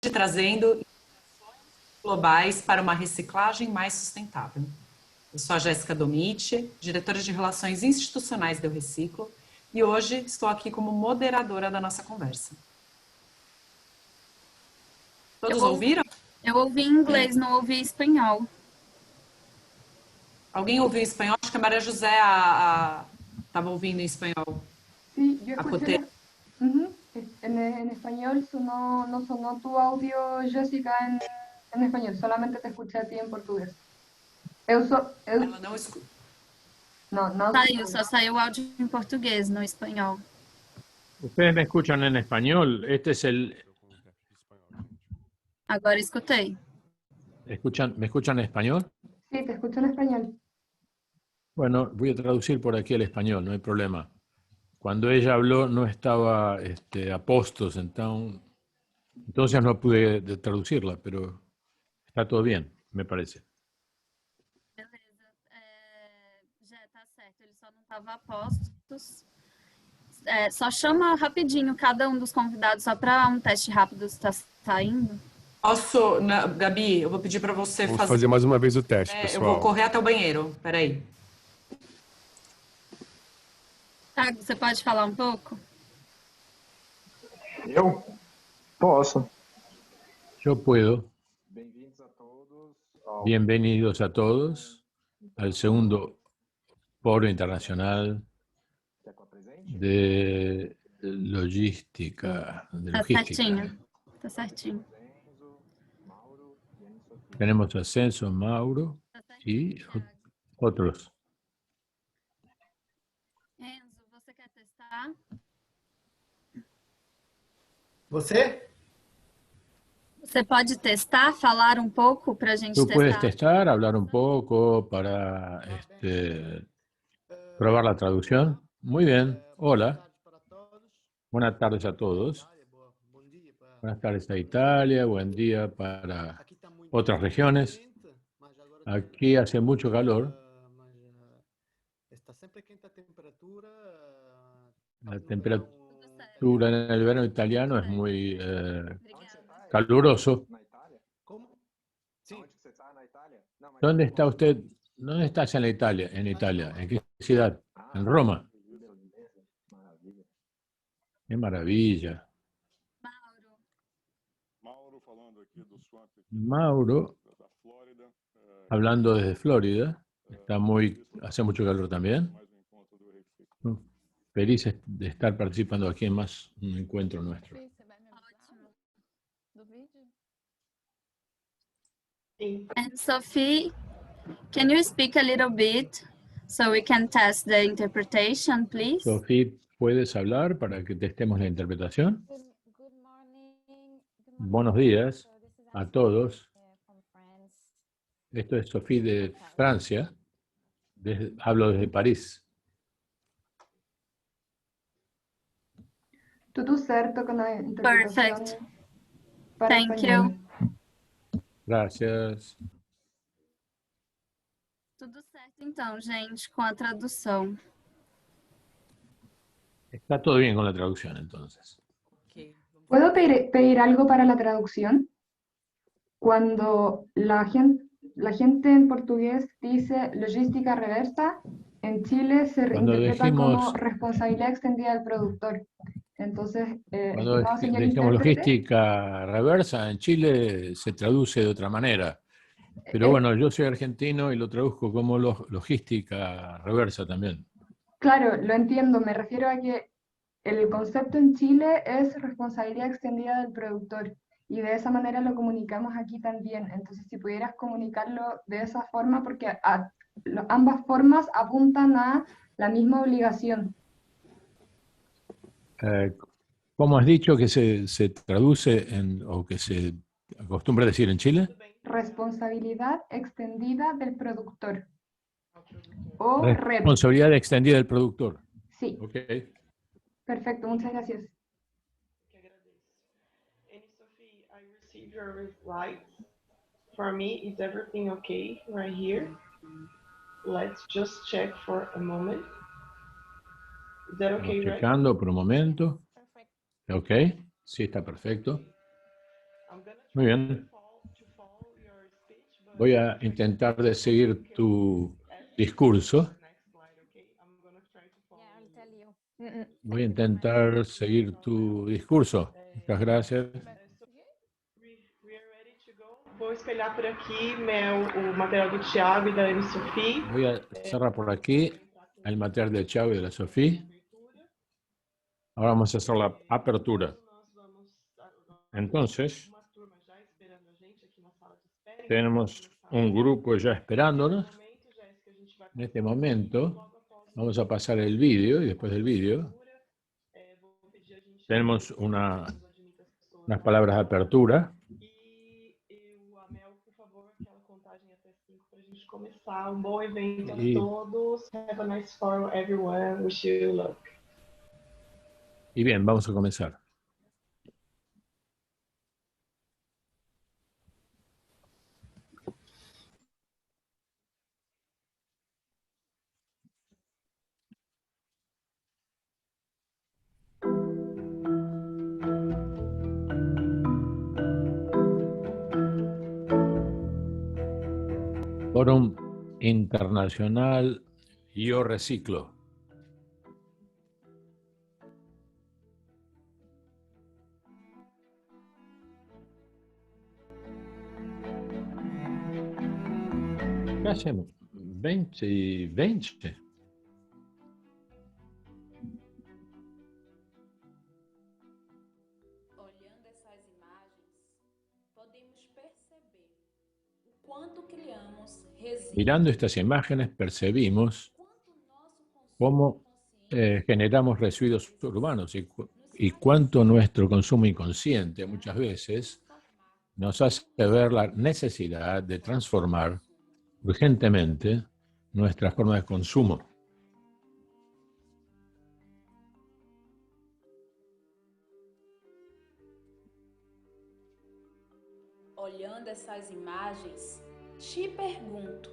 trazendo globais para uma reciclagem mais sustentável. Eu sou a Jéssica Domiti, diretora de Relações Institucionais do Reciclo, e hoje estou aqui como moderadora da nossa conversa. Todos ouviram? Eu ouvi em inglês, não ouvi em espanhol. Alguém ouviu em espanhol? Acho que a Maria José estava ouvindo em espanhol. Sí, yo escuché en español, no sonó tu audio, Jessica, en español, solamente te escuché a ti en portugués. Ela não escuta. No. Só saiu o áudio em português, não em espanhol. Ustedes me escuchan en español. Este es el... Agora escutei. ¿Me escuchan en español? Sí, te escucho en español. Bueno, voy a traducir por aquí al español, no hay problema. Cuando ella habló no estaba apostos, entonces no pude traducirla, pero está todo bien, me parece. Beleza. Já tá certo, ele só não estava a postos. Só chama rapidinho cada um dos convidados, só para um teste rápido se está saindo. Posso, Gabi, eu vou pedir para você fazer mais uma vez o teste, pessoal. Eu vou correr até o banheiro, peraí. Tá, você pode falar um pouco? Eu? Posso. Yo puedo. Bem-vindos a todos Bienvenidos a todos al segundo Foro Internacional de Logística. Tá certinho. Tenemos a Celso, Mauro y otros. Enzo, você quer testar? Você? Você pode testar, falar um pouco para a gente Tú testar? puedes testar, hablar un poco para probar la traducción. Muy bien. Hola. Buenas tardes a todos. Buenas tardes a Italia, buen día para otras regiones. Aquí hace mucho calor. La temperatura en el verano italiano es muy caluroso. na Itália? Como? Sim. Onde que você está? Na Itália? Não, mas ¿Dónde está usted? ¿Dónde estás en Italia? En Italia. ¿En qué ciudad? En Roma. Beleza, maravilha. Qué maravilla. Mauro falando aqui do Swamp Mauro, da Flórida. hablando desde Florida, hace mucho calor también. Mais um encontro do Reciclo. Felices de estar participando aquí en más un encuentro nuestro. And Sophie, can you speak a little bit so we can test the interpretation, please? Sofía, ¿puedes hablar para que testemos la interpretación? Buenos días a todos. Esto es Sofía de Francia. Hablo desde París. Tudo certo con la interpretación. Perfect. Para Thank español. Gracias. Tudo certo então, gente, com a tradução. Está todo bien con la traducción, entonces. Ok. ¿Puedo pedir algo para la traducción? Cuando la gente en portugués dice logística reversa, en Chile se Cuando reinterpreta como decimos- responsabilidad extendida del productor. Entonces, Cuando estimado señor decimos intérprete, logística reversa, en Chile se traduce de otra manera. Pero bueno, yo soy argentino y lo traduzco como logística reversa también. claro, lo entiendo, me refiero a que el concepto en Chile es responsabilidad extendida del productor y de esa manera lo comunicamos aquí también. Entonces, si pudieras comunicarlo de esa forma, porque ambas formas apuntan a la misma obligación. ¿Cómo has dicho que se traduce o que se acostumbra a decir en Chile? Responsabilidad extendida del productor. O REP. Responsabilidad extendida del productor. Sí, Ok. perfecto, muchas gracias. Que agradeço. And Sophie, I received your reply. For me, is everything okay right here? Let's just check for a moment. Is that okay, Estamos right? checando por un momento. Ok. Sí, está perfecto. Muy bien. Voy a intentar de seguir tu discurso. Voy a intentar seguir tu discurso. Muchas gracias. Vou espelhar por aqui o material do Thiago e da Ana Sofia. Voy a cerrar por aquí el material de Thiago y de la Sofía. Ahora vamos a hacer la apertura. Entonces, tenemos un grupo ya esperándonos. En este momento, vamos a pasar el vídeo y después del vídeo tenemos unas palabras de apertura. Começar bom evento a todos. Have a nice forum, everyone. Wish you luck. Y bien, vamos a comenzar. Fórum Internacional Yo Reciclo. ¿Qué hacemos? 20 y 20. Olhando essas imagens, podemos perceber o quanto criamos resíduos. Mirando estas imágenes percibimos cómo generamos residuos urbanos y cuánto nuestro consumo inconsciente muchas veces nos hace ver la necesidad de transformar urgentemente nuestra forma de consumo. Olhando essas imagens, te pergunto,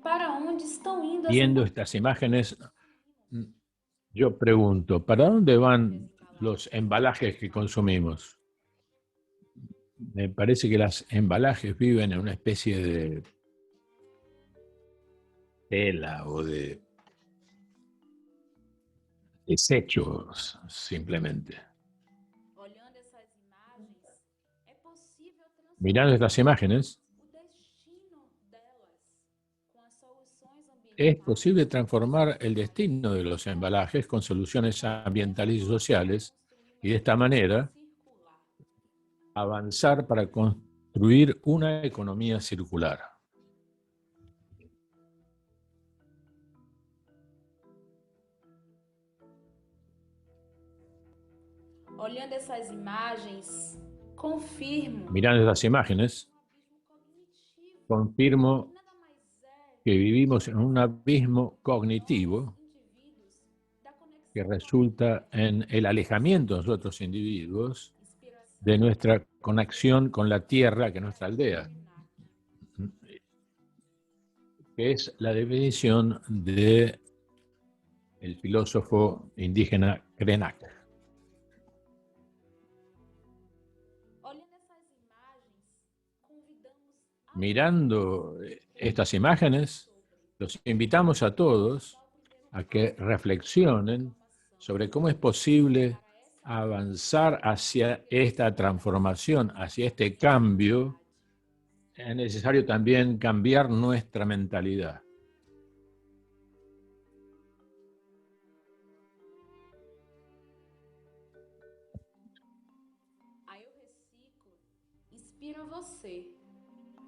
¿para onde estão indo as Viendo estas imágenes, yo pregunto, ¿para dónde van los embalajes que consumimos? Me parece que los embalajes viven en una especie de tela o de desechos, simplemente. Olhando essas imagens, é possível transformar Mirando estas imágenes, o destino delas com as soluções es ambientais. posible transformar el destino de los embalajes con soluciones ambientales y sociales y de esta manera avanzar para construir una economía circular. Olhando essas imagens, confirmo Mirando estas imágenes, confirmo nada mais é que vivimos en un abismo cognitivo indivíduos da conexão que resulta en el alejamiento de nosotros individuos inspiração de nuestra conexión con la tierra, que es nuestra aldea, que es la definición del filósofo indígena Krenak. Olhando essas imagens, convidamos Mirando estas imágenes, los invitamos a todos a que reflexionen sobre cómo es posible avanzar hacia esta transformación, hacia este cambio. Es necesario también cambiar nuestra mentalidad. a Eu Reciclo, inspira você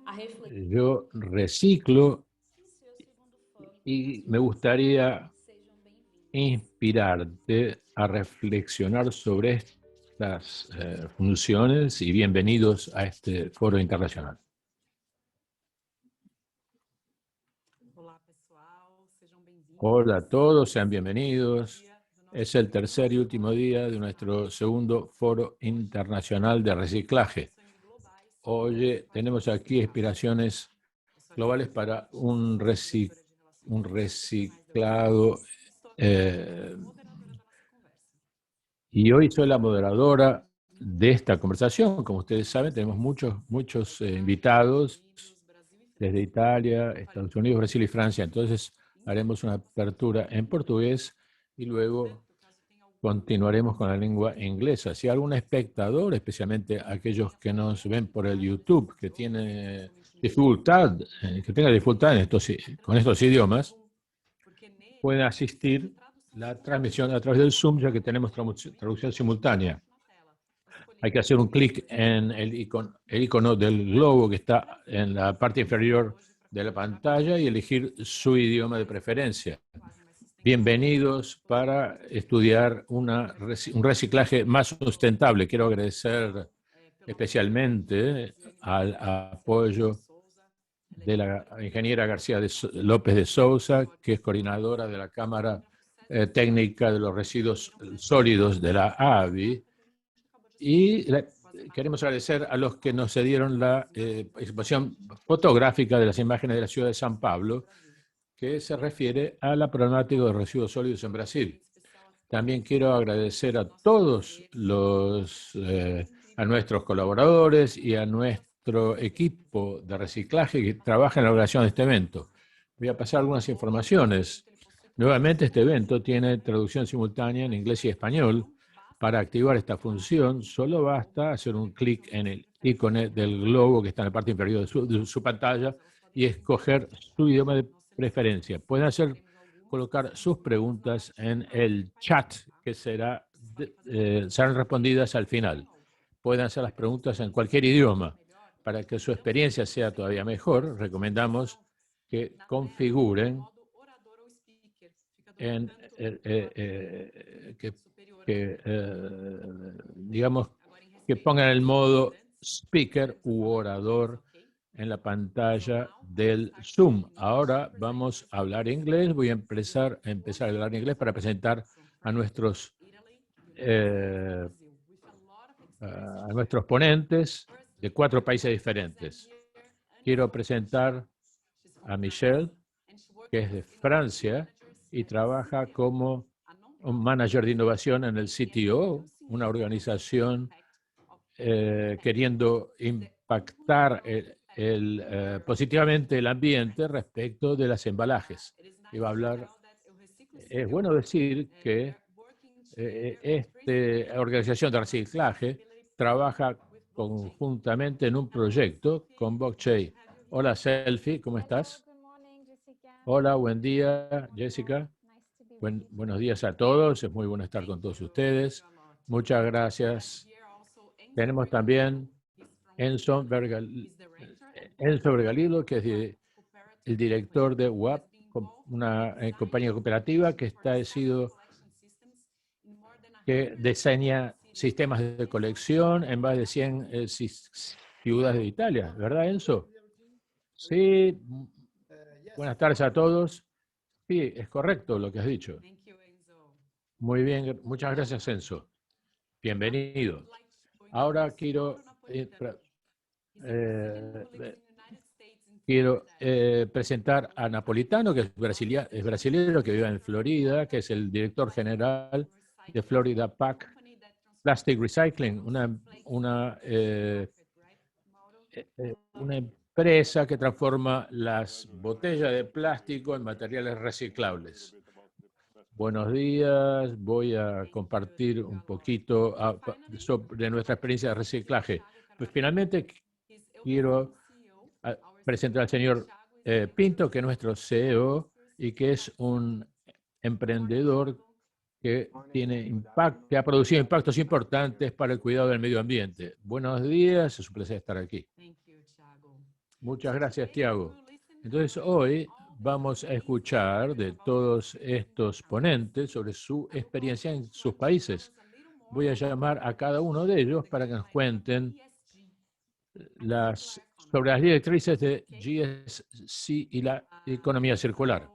a refletir Yo reciclo seu segundo fórum. y me gustaría Sejam bem-vindos. inspirarte a reflexionar sobre estas funciones y bienvenidos a este foro internacional. Olá, pessoal, sejam bem-vindos. Hola a todos, sean bienvenidos. Es el tercer y último día de nuestro segundo foro internacional de reciclaje. Hoy tenemos aquí inspiraciones globales para un reciclado. Y hoy soy la moderadora de esta conversación. Como ustedes saben, tenemos muchos invitados desde Italia, Estados Unidos, Brasil y Francia. Entonces haremos una apertura en portugués y luego continuaremos con la lengua inglesa. Si algún espectador, especialmente aquellos que nos ven por el YouTube, que tiene dificultad, con estos idiomas, pueden asistir la transmisión a través del Zoom, ya que tenemos traducción simultánea. Hay que hacer un clic en el icono del globo que está en la parte inferior de la pantalla y elegir su idioma de preferencia. Bienvenidos para estudiar un reciclaje más sustentable. Quiero agradecer especialmente al apoyo de la ingeniera García López de Sousa, que es coordinadora de la Cámara Técnica de los Residuos Sólidos de la ABI. Y queremos agradecer a los que nos cedieron la exposición fotográfica de las imágenes de la ciudad de San Pablo, que se refiere a la problemática de residuos sólidos en Brasil. También quiero agradecer a todos a nuestros colaboradores y a nuestro equipo de reciclaje que trabaja en la organización de este evento. Voy a pasar algunas informaciones. Nuevamente, este evento tiene traducción simultánea en inglés y español. Para activar esta función, solo basta hacer un clic en el icono del globo que está en la parte inferior de su pantalla y escoger su idioma de preferencia. Pueden colocar sus preguntas en el chat, que serán respondidas al final. Pueden hacer las preguntas en cualquier idioma. Para que su experiencia sea todavía mejor, recomendamos que configuren digamos que pongan el modo speaker u orador en la pantalla del Zoom. Ahora vamos a hablar inglés. Voy a empezar a hablar inglés para presentar a nuestros ponentes de 4 países diferentes. Quiero presentar a Michelle, que es de Francia y trabaja como un manager de innovación en el CTO, una organización queriendo impactar positivamente el ambiente respecto de las embalajes. Y va a hablar. Es bueno decir que esta organización de reciclaje trabaja conjuntamente en un proyecto con Blockchain. Hola, Selfie, ¿cómo estás? Hola, buen día, Jessica. Buenos días a todos, es muy bueno estar con todos ustedes. Muchas gracias. Tenemos también Enzo Vergalillo, que es el director de WAP, una compañía cooperativa que que diseña sistemas de colección en más de 100 ciudades de Italia. ¿Verdad, Enzo? Sí. Buenas tardes a todos. Sí, es correcto lo que has dicho. Muy bien, muchas gracias, Enzo. Bienvenido. Ahora quiero presentar a Napolitano, que es brasileño, que vive en Florida, que es el director general de Florida Pack Plastic Recycling, una empresa que transforma las botellas de plástico en materiales reciclables. Buenos días, voy a compartir un poquito sobre nuestra experiencia de reciclaje. Pues finalmente quiero presentar al señor Pinto, que es nuestro CEO y que es un emprendedor que que ha producido impactos importantes para el cuidado del medio ambiente. Buenos días, es un placer estar aquí. Muchas gracias, Tiago. Entonces, hoy vamos a escuchar de todos estos ponentes sobre su experiencia en sus países. Voy a llamar a cada uno de ellos para que nos cuenten sobre las directrices de GSC y la economía circular.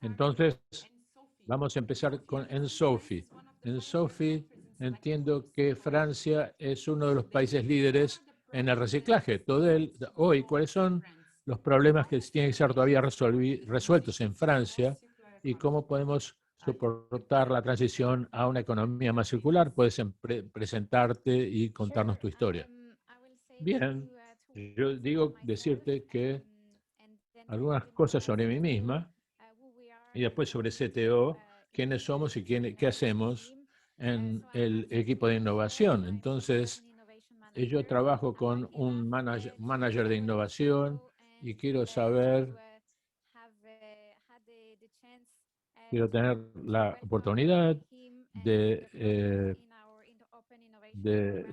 Entonces, vamos a empezar con Ensofi. Ensofi, entiendo que Francia es uno de los países líderes en el reciclaje. Hoy, ¿cuáles son los problemas que tienen que ser todavía resueltos en Francia y cómo podemos soportar la transición a una economía más circular. Puedes presentarte y contarnos tu historia. Bien, yo decirte que algunas cosas sobre mí misma y después sobre CTO, quiénes somos y qué hacemos en el equipo de innovación. Entonces, yo trabajo con un manager de innovación y quiero tener la oportunidad de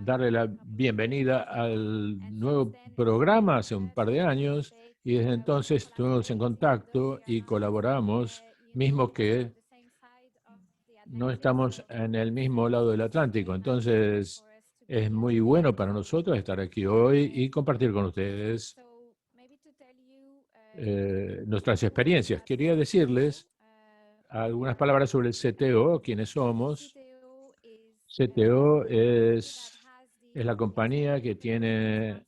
darle la bienvenida al nuevo programa hace un par de años y desde entonces estuvimos en contacto y colaboramos, mismo que no estamos en el mismo lado del Atlántico. Entonces es muy bueno para nosotros estar aquí hoy y compartir con ustedes nuestras experiencias. Quería decirles algunas palabras sobre el CTO, quiénes somos. CTO es la compañía que tiene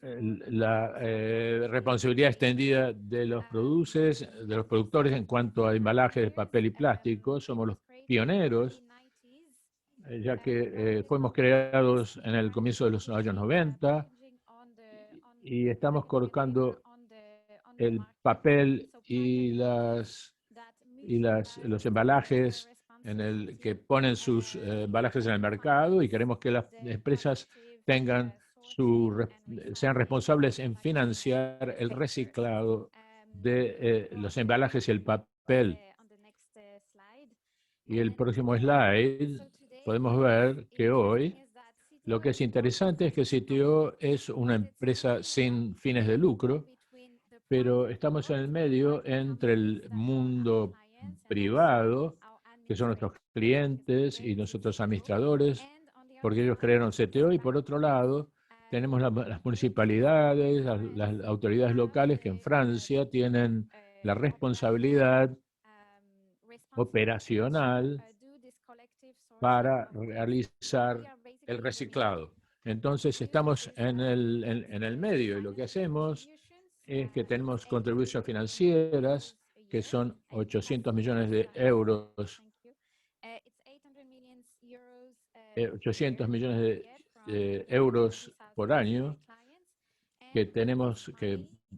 la responsabilidad extendida de los productores en cuanto a embalajes de papel y plástico. Somos los pioneros, ya que fuimos creados en el comienzo de los años 90 y estamos colocando el papel y los embalajes que ponen sus embalajes en el mercado, y queremos que las empresas sean responsables en financiar el reciclado de los embalajes y el papel. Y el próximo slide podemos ver que hoy lo que es interesante es que CTO es una empresa sin fines de lucro, pero estamos en el medio entre el mundo privado, que son nuestros clientes y nosotros administradores, porque ellos crearon CTO, y por otro lado tenemos las municipalidades, las autoridades locales que en Francia tienen la responsabilidad operacional para realizar el reciclado. Entonces estamos en el medio, y lo que hacemos es que tenemos contribuciones financieras que son 800 millones de euros. 800 millones de euros por año que tenemos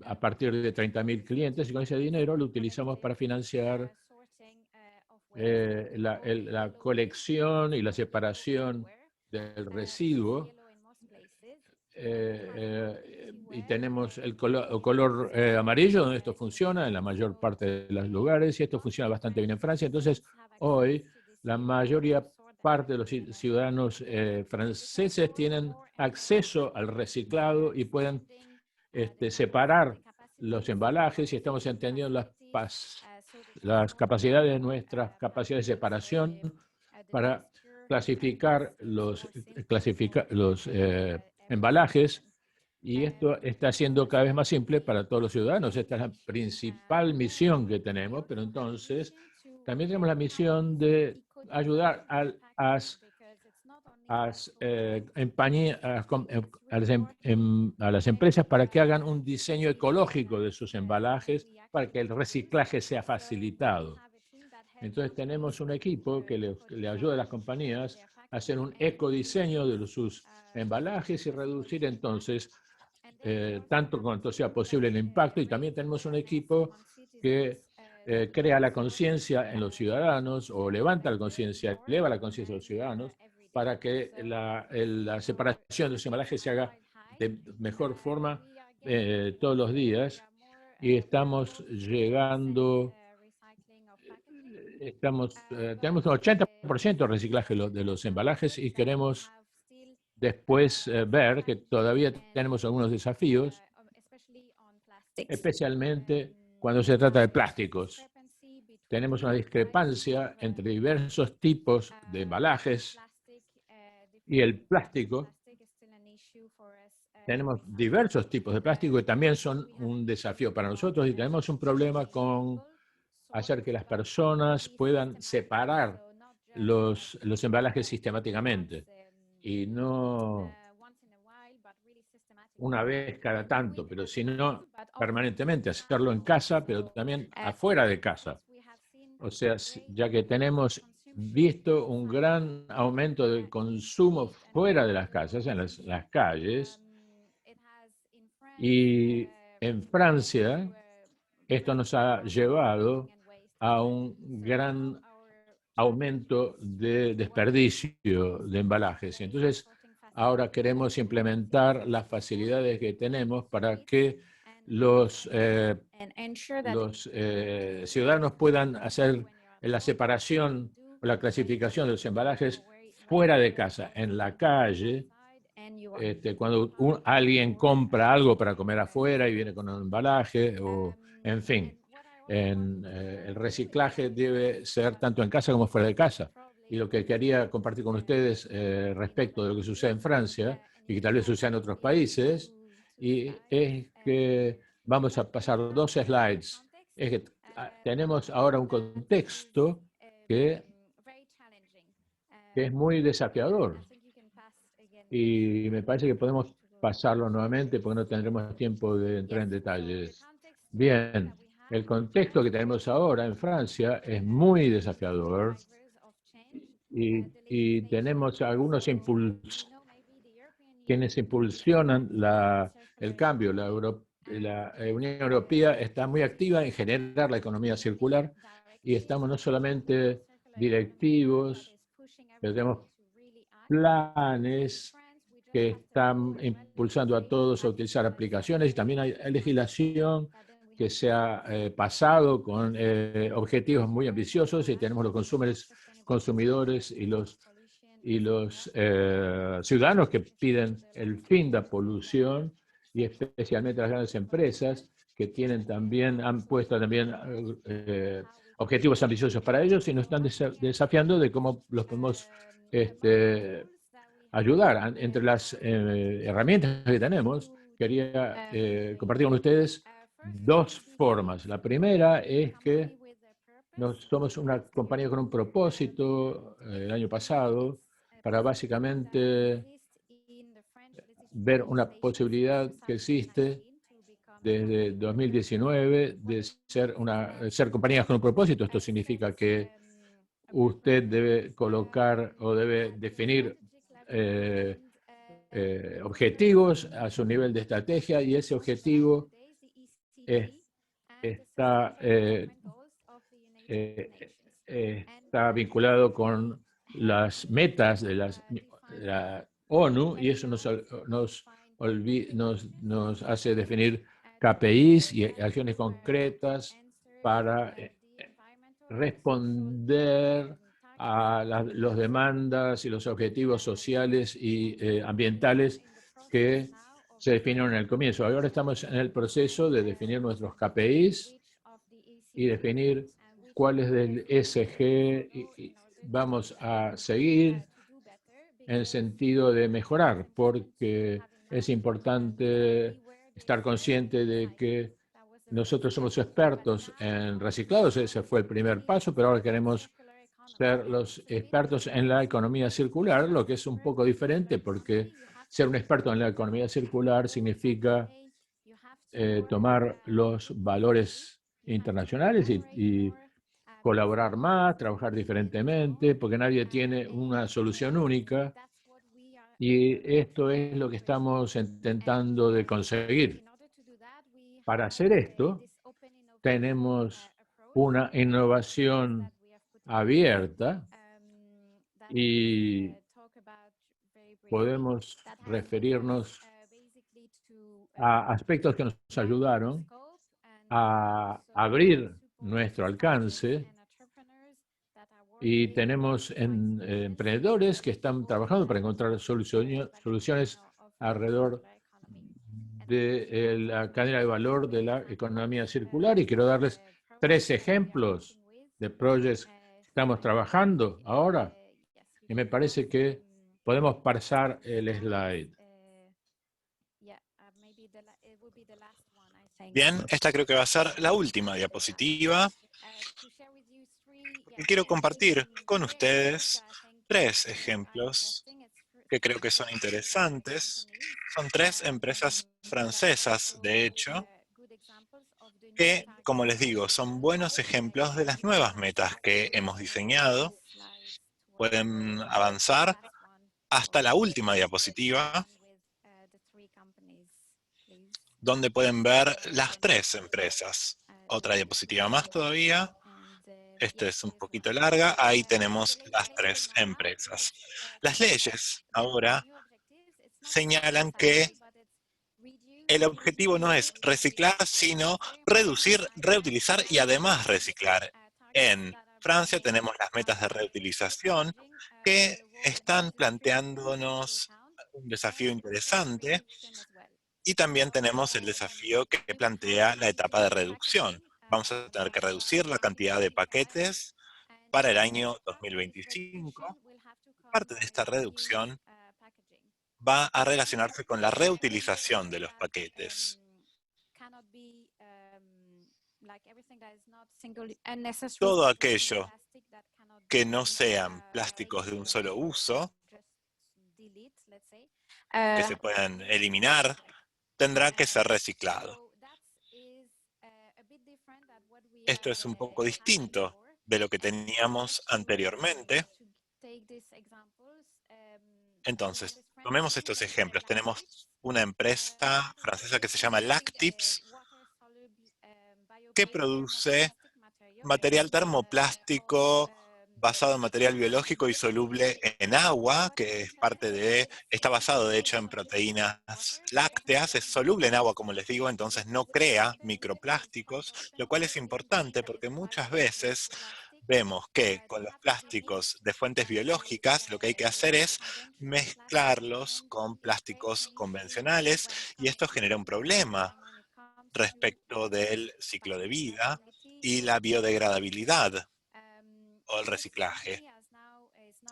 a partir de 30.000 clientes, y con ese dinero lo utilizamos para financiar la colección y la separación del residuo. Y tenemos el color amarillo, donde esto funciona en la mayor parte de los lugares, y esto funciona bastante bien en Francia. Entonces, hoy la parte de los ciudadanos franceses tienen acceso al reciclado y pueden separar los embalajes, y estamos entendiendo las capacidades de nuestras capacidades de separación para clasificar los embalajes, y esto está siendo cada vez más simple para todos los ciudadanos. Esta es la principal misión que tenemos, pero entonces también tenemos la misión de ayudar a las empresas para que hagan un diseño ecológico de sus embalajes para que el reciclaje sea facilitado. Entonces tenemos un equipo que le ayuda a las compañías a hacer un ecodiseño de sus embalajes y reducir entonces tanto cuanto sea posible el impacto, y también tenemos un equipo que crea la conciencia en los ciudadanos, o levanta la conciencia, eleva la conciencia de los ciudadanos, para que la separación de los embalajes se haga de mejor forma todos los días. Y estamos llegando, tenemos un 80% de reciclaje de los embalajes, y queremos después ver que todavía tenemos algunos desafíos, especialmente cuando se trata de plásticos. Tenemos una discrepancia entre diversos tipos de embalajes y el plástico. Tenemos diversos tipos de plástico que también son un desafío para nosotros, y tenemos un problema con hacer que las personas puedan separar los embalajes sistemáticamente, y no una vez cada tanto, pero sino permanentemente, hacerlo en casa, pero también afuera de casa. O sea, ya que tenemos visto un gran aumento del consumo fuera de las casas, en las calles, y en Francia esto nos ha llevado a un gran aumento de desperdicio de embalajes. Y entonces, ahora queremos implementar las facilidades que tenemos para que los ciudadanos puedan hacer la separación o la clasificación de los embalajes fuera de casa, en la calle. Cuando alguien compra algo para comer afuera y viene con un embalaje, o en fin, el reciclaje debe ser tanto en casa como fuera de casa. Y lo que quería compartir con ustedes respecto de lo que sucede en Francia y que tal vez suceda en otros países, y es que vamos a pasar 2 slides. Es que tenemos ahora un contexto que es muy desafiador. Y me parece que podemos pasarlo nuevamente porque no tendremos tiempo de entrar en detalles. Bien, el contexto que tenemos ahora en Francia es muy desafiador y tenemos algunos quienes impulsionan el cambio. La Unión Europea está muy activa en generar la economía circular y estamos no solamente directivos, pero tenemos planes que están impulsando a todos a utilizar aplicaciones y también hay legislación que se ha pasado con objetivos muy ambiciosos y tenemos los consumidores y los ciudadanos que piden el fin de la polución y especialmente las grandes empresas que han puesto también objetivos ambiciosos para ellos y nos están desafiando de cómo los podemos ayudar. Entre las herramientas que tenemos, quería compartir con ustedes 2 formas. La primera es que somos una compañía con un propósito el año pasado para básicamente ver una posibilidad que existe desde 2019 de ser compañías con un propósito. Esto significa que usted debe colocar o debe definir objetivos a su nivel de estrategia y ese objetivo está vinculado con las metas de la ONU y eso nos hace definir KPIs y acciones concretas para responder a las demandas y los objetivos sociales y ambientales que se definieron en el comienzo. Ahora estamos en el proceso de definir nuestros KPIs y definir cuáles del ESG vamos a seguir en el sentido de mejorar, porque es importante estar consciente de que nosotros somos expertos en reciclados, ese fue el primer paso, pero ahora queremos ser los expertos en la economía circular, lo que es un poco diferente, porque ser un experto en la economía circular significa tomar los valores internacionales y colaborar más, trabajar diferentemente, porque nadie tiene una solución única. Y esto es lo que estamos intentando de conseguir. Para hacer esto, tenemos una innovación abierta y podemos referirnos a aspectos que nos ayudaron a abrir nuestro alcance y tenemos emprendedores que están trabajando para encontrar soluciones alrededor de la cadena de valor de la economía circular y quiero darles 3 ejemplos de proyectos que estamos trabajando ahora y me parece que podemos pasar el slide. Bien, esta creo que va a ser la última diapositiva. Y quiero compartir con ustedes 3 ejemplos que creo que son interesantes. Son 3 empresas francesas, de hecho, que, como les digo, son buenos ejemplos de las nuevas metas que hemos diseñado. Pueden avanzar hasta la última diapositiva, donde pueden ver las 3 empresas. Otra diapositiva más todavía. Esta es un poquito larga. Ahí tenemos las 3 empresas. Las leyes ahora señalan que el objetivo no es reciclar, sino reducir, reutilizar y además reciclar. En Francia tenemos las metas de reutilización que están planteándonos un desafío interesante, y también tenemos el desafío que plantea la etapa de reducción. Vamos a tener que reducir la cantidad de paquetes para el año 2025. Parte de esta reducción va a relacionarse con la reutilización de los paquetes. Todo aquello que no sean plásticos de un solo uso, que se puedan eliminar, tendrá que ser reciclado. Esto es un poco distinto de lo que teníamos anteriormente. Entonces, tomemos estos ejemplos. Tenemos una empresa francesa que se llama Lactips, que produce material termoplástico basado en material biológico y soluble en agua, que es está basado de hecho en proteínas lácteas, es soluble en agua, como les digo, entonces no crea microplásticos, lo cual es importante porque muchas veces vemos que con los plásticos de fuentes biológicas lo que hay que hacer es mezclarlos con plásticos convencionales, y esto genera un problema respecto del ciclo de vida y la biodegradabilidad o el reciclaje.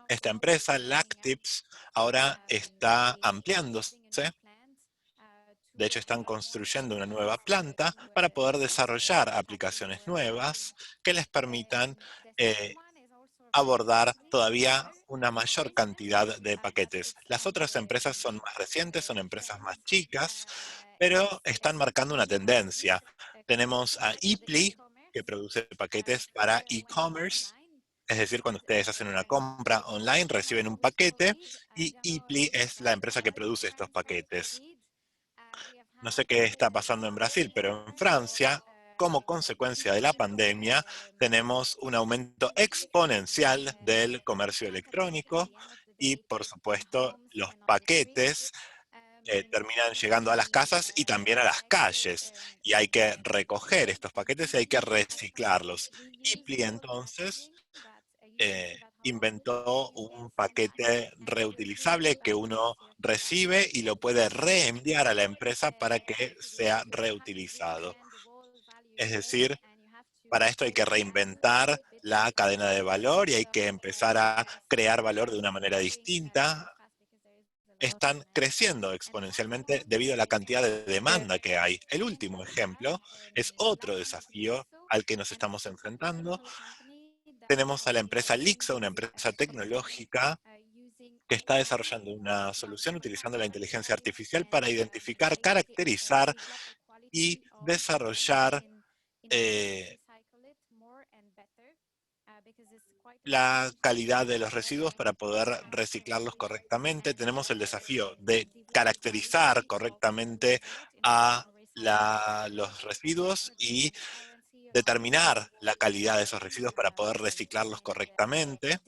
Esta empresa, Lactips, ahora está ampliándose. De hecho, están construyendo una nueva planta para poder desarrollar aplicaciones nuevas que les permitan abordar todavía una mayor cantidad de paquetes. Las otras empresas son más recientes, son empresas más chicas, pero están marcando una tendencia. Tenemos a Eeply, que produce paquetes para e-commerce. Es decir, cuando ustedes hacen una compra online, reciben un paquete, y Eeply es la empresa que produce estos paquetes. No sé qué está pasando en Brasil, pero en Francia, como consecuencia de la pandemia, tenemos un aumento exponencial del comercio electrónico y, por supuesto, los paquetes terminan llegando a las casas y también a las calles. Y hay que recoger estos paquetes y hay que reciclarlos. Eeply, entonces, inventó un paquete reutilizable que uno recibe y lo puede reenviar a la empresa para que sea reutilizado. Es decir, para esto hay que reinventar la cadena de valor y hay que empezar a crear valor de una manera distinta. Están creciendo exponencialmente debido a la cantidad de demanda que hay. El último ejemplo es otro desafío al que nos estamos enfrentando. Tenemos a la empresa Lixa, una empresa tecnológica que está desarrollando una solución utilizando la inteligencia artificial para identificar, caracterizar y desarrollar la calidad de los residuos para poder reciclarlos correctamente. Tenemos el desafío de caracterizar correctamente a los residuos y determinar la calidad de esos residuos para poder reciclarlos correctamente,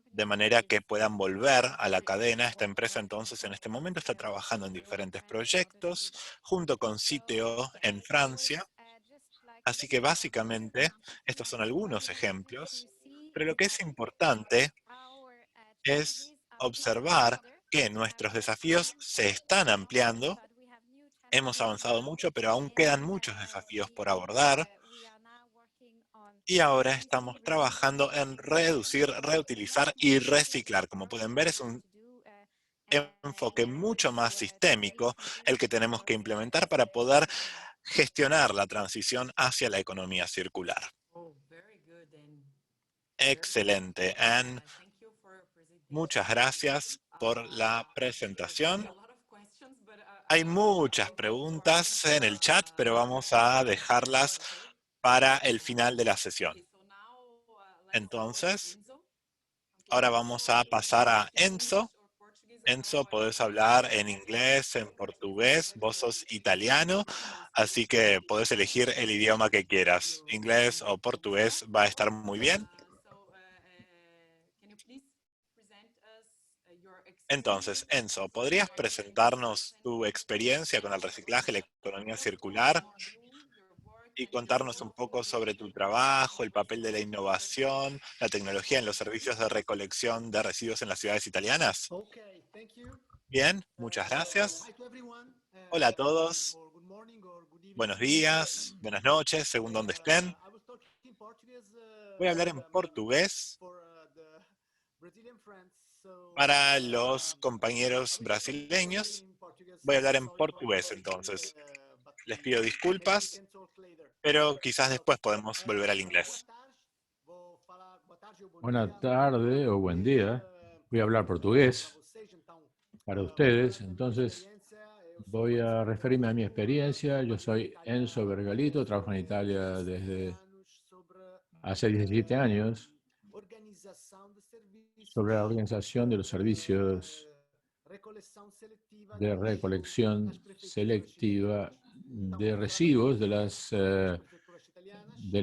de manera que puedan volver a la cadena. Esta empresa entonces en este momento está trabajando en diferentes proyectos junto con Citeo en Francia. Así que básicamente estos son algunos ejemplos, pero lo que es importante es observar que nuestros desafíos se están ampliando. Hemos avanzado mucho, pero aún quedan muchos desafíos por abordar. Y ahora estamos trabajando en reducir, reutilizar y reciclar. Como pueden ver, es un enfoque mucho más sistémico el que tenemos que implementar para poder gestionar la transición hacia la economía circular. Excelente, Anne. Muchas gracias por la presentación. Hay muchas preguntas en el chat, pero vamos a dejarlas para el final de la sesión. Entonces, ahora vamos a pasar a Enzo. Enzo, podés hablar en inglés, en portugués, vos sos italiano, así que podés elegir el idioma que quieras. Inglés o portugués va a estar muy bien. Entonces, Enzo, ¿podrías presentarnos tu experiencia con el reciclaje, la economía circular y contarnos un poco sobre tu trabajo, el papel de la innovación, la tecnología en los servicios de recolección de residuos en las ciudades italianas? Bien, muchas gracias. Hola a todos. Buenos días, buenas noches, según donde estén. Voy a hablar en portugués para los compañeros brasileños. Voy a hablar en portugués entonces. Les pido disculpas, pero quizás después podemos volver al inglés. Buena tarde o buen día. Voy a hablar portugués para ustedes. Entonces, voy a referirme a mi experiencia. Yo soy Enzo Bergalito, trabajo en Italia desde hace 17 años sobre la organización de los servicios de recolección selectiva de residuos de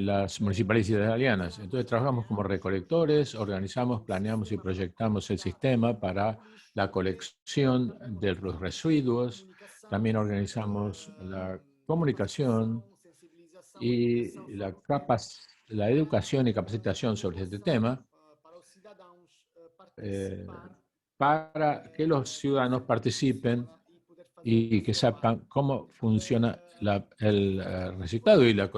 las municipalidades italianas. Entonces trabajamos como recolectores, organizamos, planeamos y proyectamos el sistema para la colección de los residuos. También organizamos la comunicación y la educación y capacitación sobre este tema para que los ciudadanos participen y que sepan cómo funciona el reciclado y la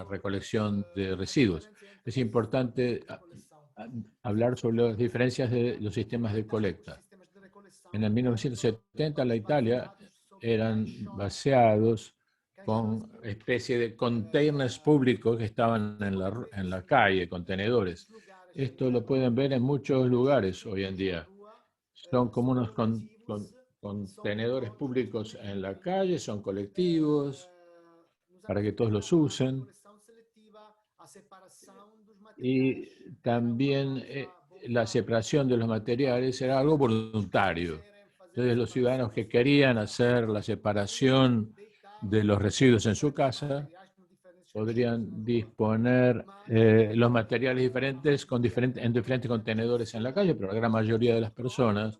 recolección de residuos. Es importante hablar sobre las diferencias de los sistemas de colecta. En el 1970 la Italia eran vaciados con especie de containers públicos que estaban en la calle, contenedores. Esto lo pueden ver en muchos lugares hoy en día. Son como unos contenedores públicos en la calle, son colectivos para que todos los usen. Y también la separación de los materiales era algo voluntario. Entonces los ciudadanos que querían hacer la separación de los residuos en su casa podrían disponer los materiales diferentes en diferentes contenedores en la calle, pero la gran mayoría de las personas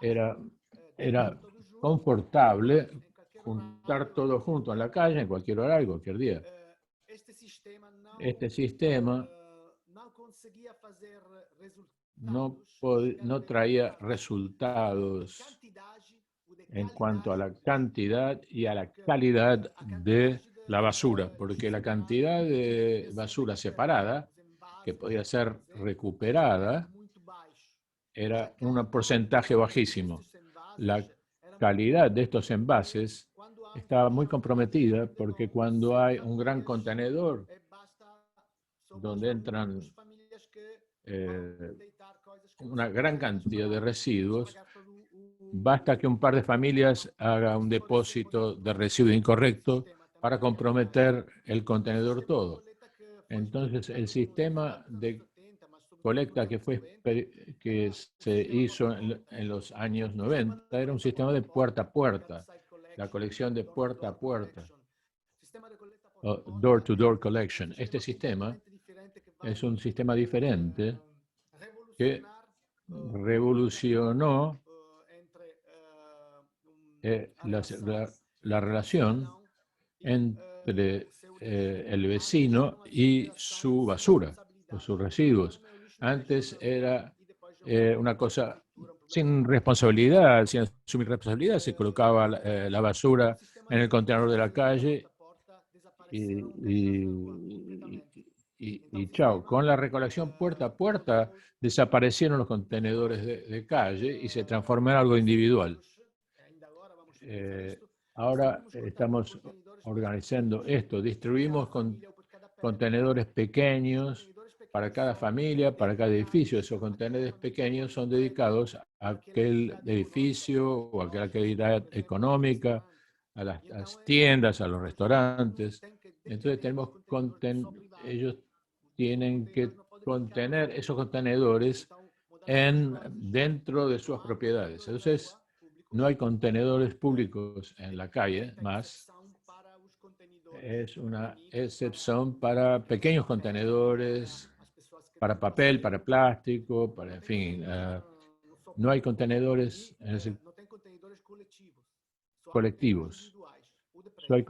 era confortable juntar todo junto en la calle, en cualquier horario, cualquier día. Este sistema no traía resultados en cuanto a la cantidad y a la calidad de la basura, porque la cantidad de basura separada, que podía ser recuperada, era un porcentaje bajísimo. La calidad de estos envases estaba muy comprometida porque cuando hay un gran contenedor donde entran una gran cantidad de residuos, basta que un par de familias haga un depósito de residuo incorrecto para comprometer el contenedor todo. Entonces, el sistema de colecta que se hizo en los años 90 era un sistema de puerta a puerta, la colección de puerta a puerta, door-to-door collection. Este sistema es un sistema diferente que revolucionó la relación entre el vecino y su basura, o sus residuos. Antes era una cosa sin responsabilidad, sin asumir responsabilidad, se colocaba la basura en el contenedor de la calle y chao. Con la recolección puerta a puerta desaparecieron los contenedores de calle y se transformó en algo individual. Ahora estamos organizando esto. Distribuimos contenedores pequeños para cada familia, para cada edificio. Esos contenedores pequeños son dedicados a aquel edificio o a aquella actividad económica, a las tiendas, a los restaurantes. Entonces ellos tienen que contener esos contenedores dentro de sus propiedades. Entonces, no hay contenedores públicos en la calle más. Es una excepción para pequeños contenedores, para papel, para plástico, para, en fin, no hay contenedores colectivos. Solo hay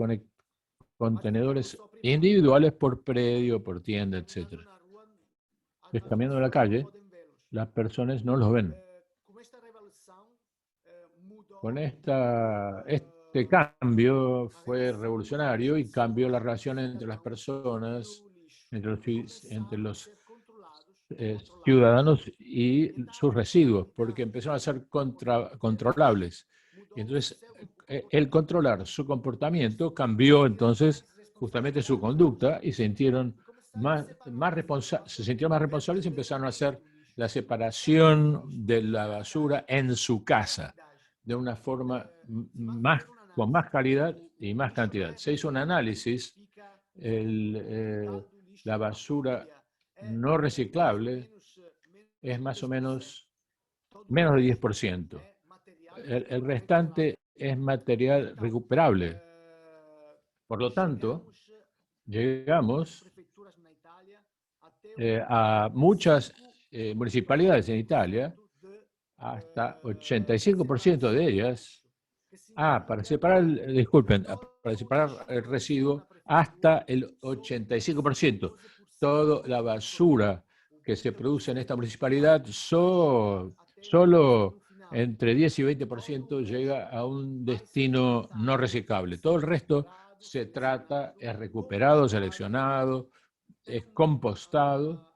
contenedores individuales por predio, por tienda, etc. Entonces, caminando en la calle, las personas no los ven. Con este cambio fue revolucionario y cambió la relación entre las personas, entre los ciudadanos y sus residuos, porque empezaron a ser controlables. Y entonces, el controlar su comportamiento cambió entonces justamente su conducta y se sintieron más responsables y empezaron a hacer la separación de la basura en su casa de una forma con más calidad y más cantidad. Se hizo un análisis, la basura no reciclable es más o menos menos de 10%. El restante es material recuperable. Por lo tanto, llegamos a muchas municipalidades en Italia, hasta 85% de ellas, para separar el residuo, hasta el 85%. Toda la basura que se produce en esta municipalidad, solo entre 10 y 20% llega a un destino no reciclable. Todo el resto es recuperado, seleccionado, es compostado,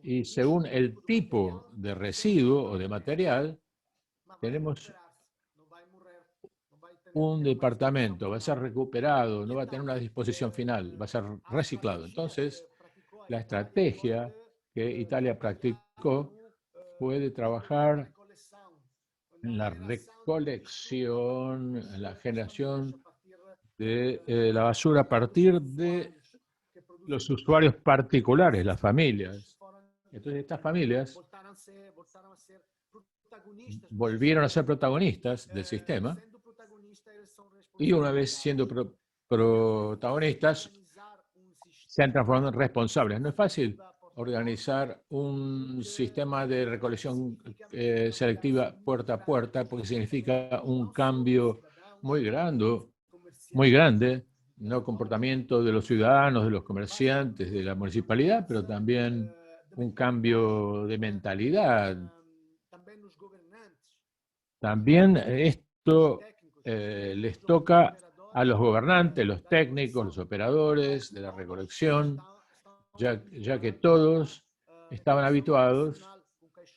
y según el tipo de residuo o de material, tenemos un departamento, va a ser recuperado, no va a tener una disposición final, va a ser reciclado. Entonces, la estrategia que Italia practicó fue de trabajar en la recolección, en la generación de la basura a partir de los usuarios particulares, las familias. Entonces, estas familias volvieron a ser protagonistas del sistema y una vez siendo protagonistas, se han transformado en responsables. No es fácil organizar un sistema de recolección selectiva puerta a puerta porque significa un cambio muy grande, no comportamiento de los ciudadanos, de los comerciantes, de la municipalidad, pero también un cambio de mentalidad. También esto les toca a los gobernantes, los técnicos, los operadores de la recolección, ya que todos estaban habituados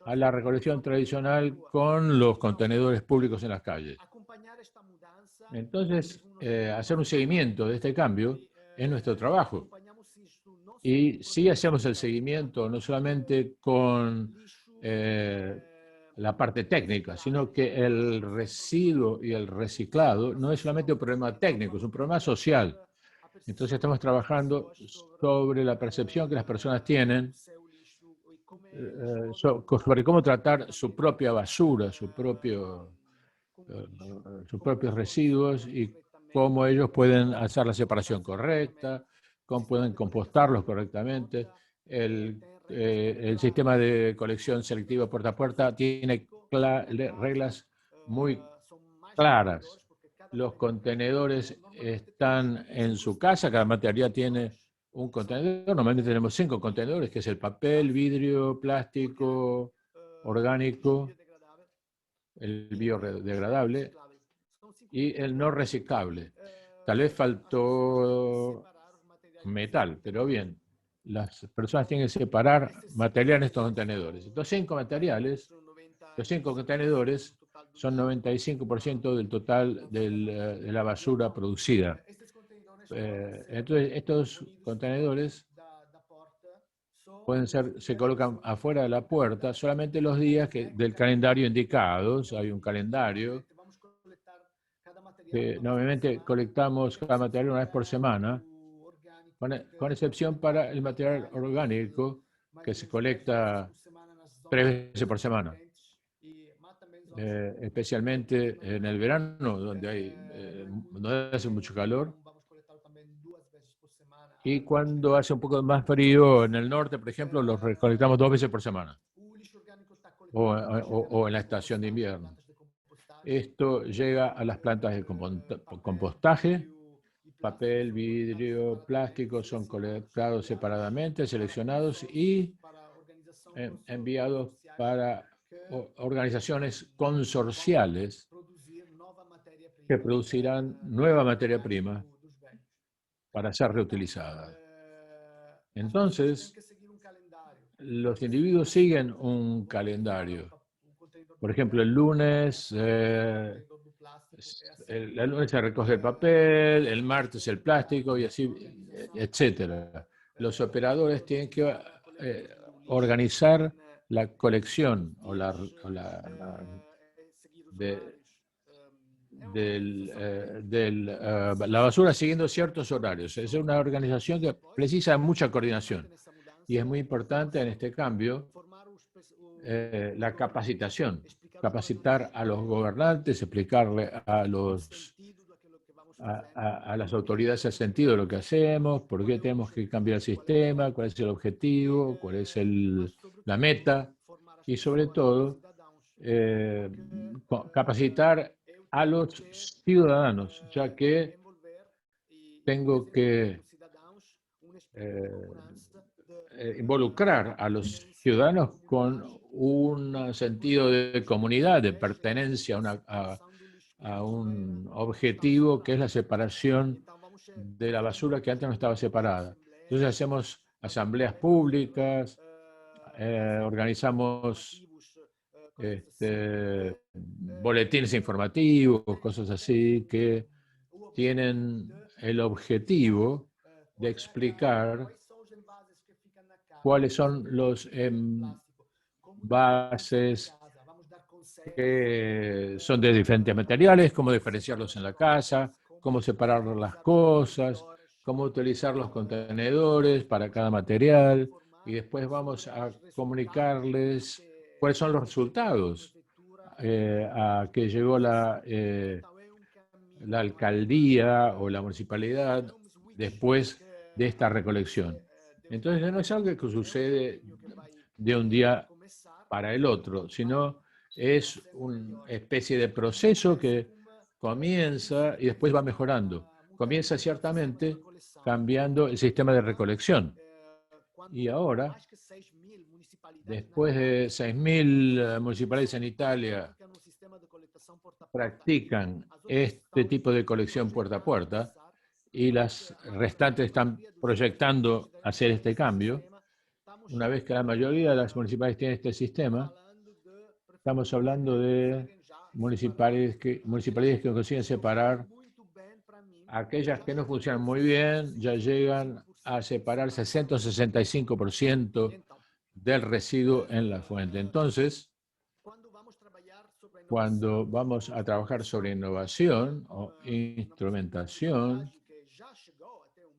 a la recolección tradicional con los contenedores públicos en las calles. Entonces, hacer un seguimiento de este cambio es nuestro trabajo. Y sí hacemos el seguimiento no solamente con la parte técnica, sino que el residuo y el reciclado no es solamente un problema técnico, es un problema social. Entonces estamos trabajando sobre la percepción que las personas tienen sobre cómo tratar su propia basura, sus propios residuos y cómo ellos pueden hacer la separación correcta, cómo pueden compostarlos correctamente. El sistema de colección selectiva puerta a puerta tiene reglas muy claras. Los contenedores están en su casa, cada material tiene un contenedor. Normalmente tenemos 5 contenedores, que es el papel, vidrio, plástico, orgánico, el biodegradable y el no reciclable. Tal vez faltó metal, pero bien, las personas tienen que separar material en estos contenedores. Estos 5 materiales, los 5 contenedores son 95% del total de la basura producida. Entonces, estos contenedores se colocan afuera de la puerta solamente los días del calendario indicados. Hay un calendario que normalmente colectamos cada material una vez por semana, con excepción para el material orgánico, que se colecta 3 veces por semana. Especialmente en el verano, donde hace mucho calor, y cuando hace un poco más frío en el norte, por ejemplo, los recolectamos 2 veces por semana, o en la estación de invierno. Esto llega a las plantas de compostaje. Papel, vidrio, plástico son colectados separadamente, seleccionados y enviados para organizaciones consorciales que producirán nueva materia prima para ser reutilizada. Entonces, los individuos siguen un calendario. Por ejemplo, el lunes se recoge el papel, el martes el plástico y así, etcétera. Los operadores tienen que organizar la colección o la basura siguiendo ciertos horarios. Es una organización que precisa mucha coordinación y es muy importante en este cambio la capacitación. Capacitar a los gobernantes, explicarle a las autoridades el sentido de lo que hacemos, por qué tenemos que cambiar el sistema, cuál es el objetivo, cuál es la meta y sobre todo capacitar a los ciudadanos, ya que tengo que involucrar a los ciudadanos con un sentido de comunidad, de pertenencia a un objetivo que es la separación de la basura que antes no estaba separada. Entonces hacemos asambleas públicas, organizamos boletines informativos, cosas así, que tienen el objetivo de explicar cuáles son los envases que son de diferentes materiales, cómo diferenciarlos en la casa, cómo separar las cosas, cómo utilizar los contenedores para cada material, y después vamos a comunicarles cuáles son los resultados a que llegó la alcaldía o la municipalidad después de esta recolección. Entonces no es algo que sucede de un día para el otro, sino es una especie de proceso que comienza y después va mejorando. Comienza ciertamente cambiando el sistema de recolección. Y ahora, después de 6.000 municipalidades en Italia practican este tipo de colección puerta a puerta y las restantes están proyectando hacer este cambio. Una vez que la mayoría de las municipalidades tienen este sistema, estamos hablando de municipalidades que consiguen separar. Aquellas que no funcionan muy bien ya llegan a separar 60 o 65% del residuo en la fuente. Entonces, cuando vamos a trabajar sobre innovación o instrumentación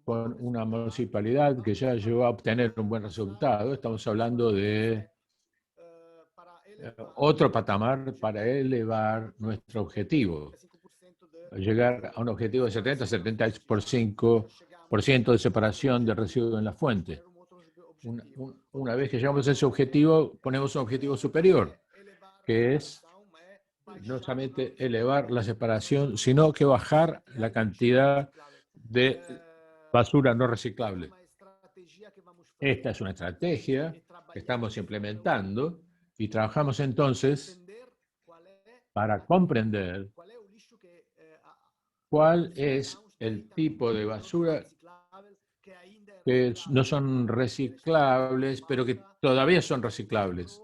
con una municipalidad que ya llegó a obtener un buen resultado, estamos hablando de otro patamar para elevar nuestro objetivo. Llegar a un objetivo de 70-75% de separación de residuos en la fuente. Una vez que llegamos a ese objetivo, ponemos un objetivo superior, que es no solamente elevar la separación, sino que bajar la cantidad de basura no reciclable. Esta es una estrategia que estamos implementando y trabajamos entonces para comprender cuál es el tipo de basura que no son reciclables, pero que todavía son reciclables.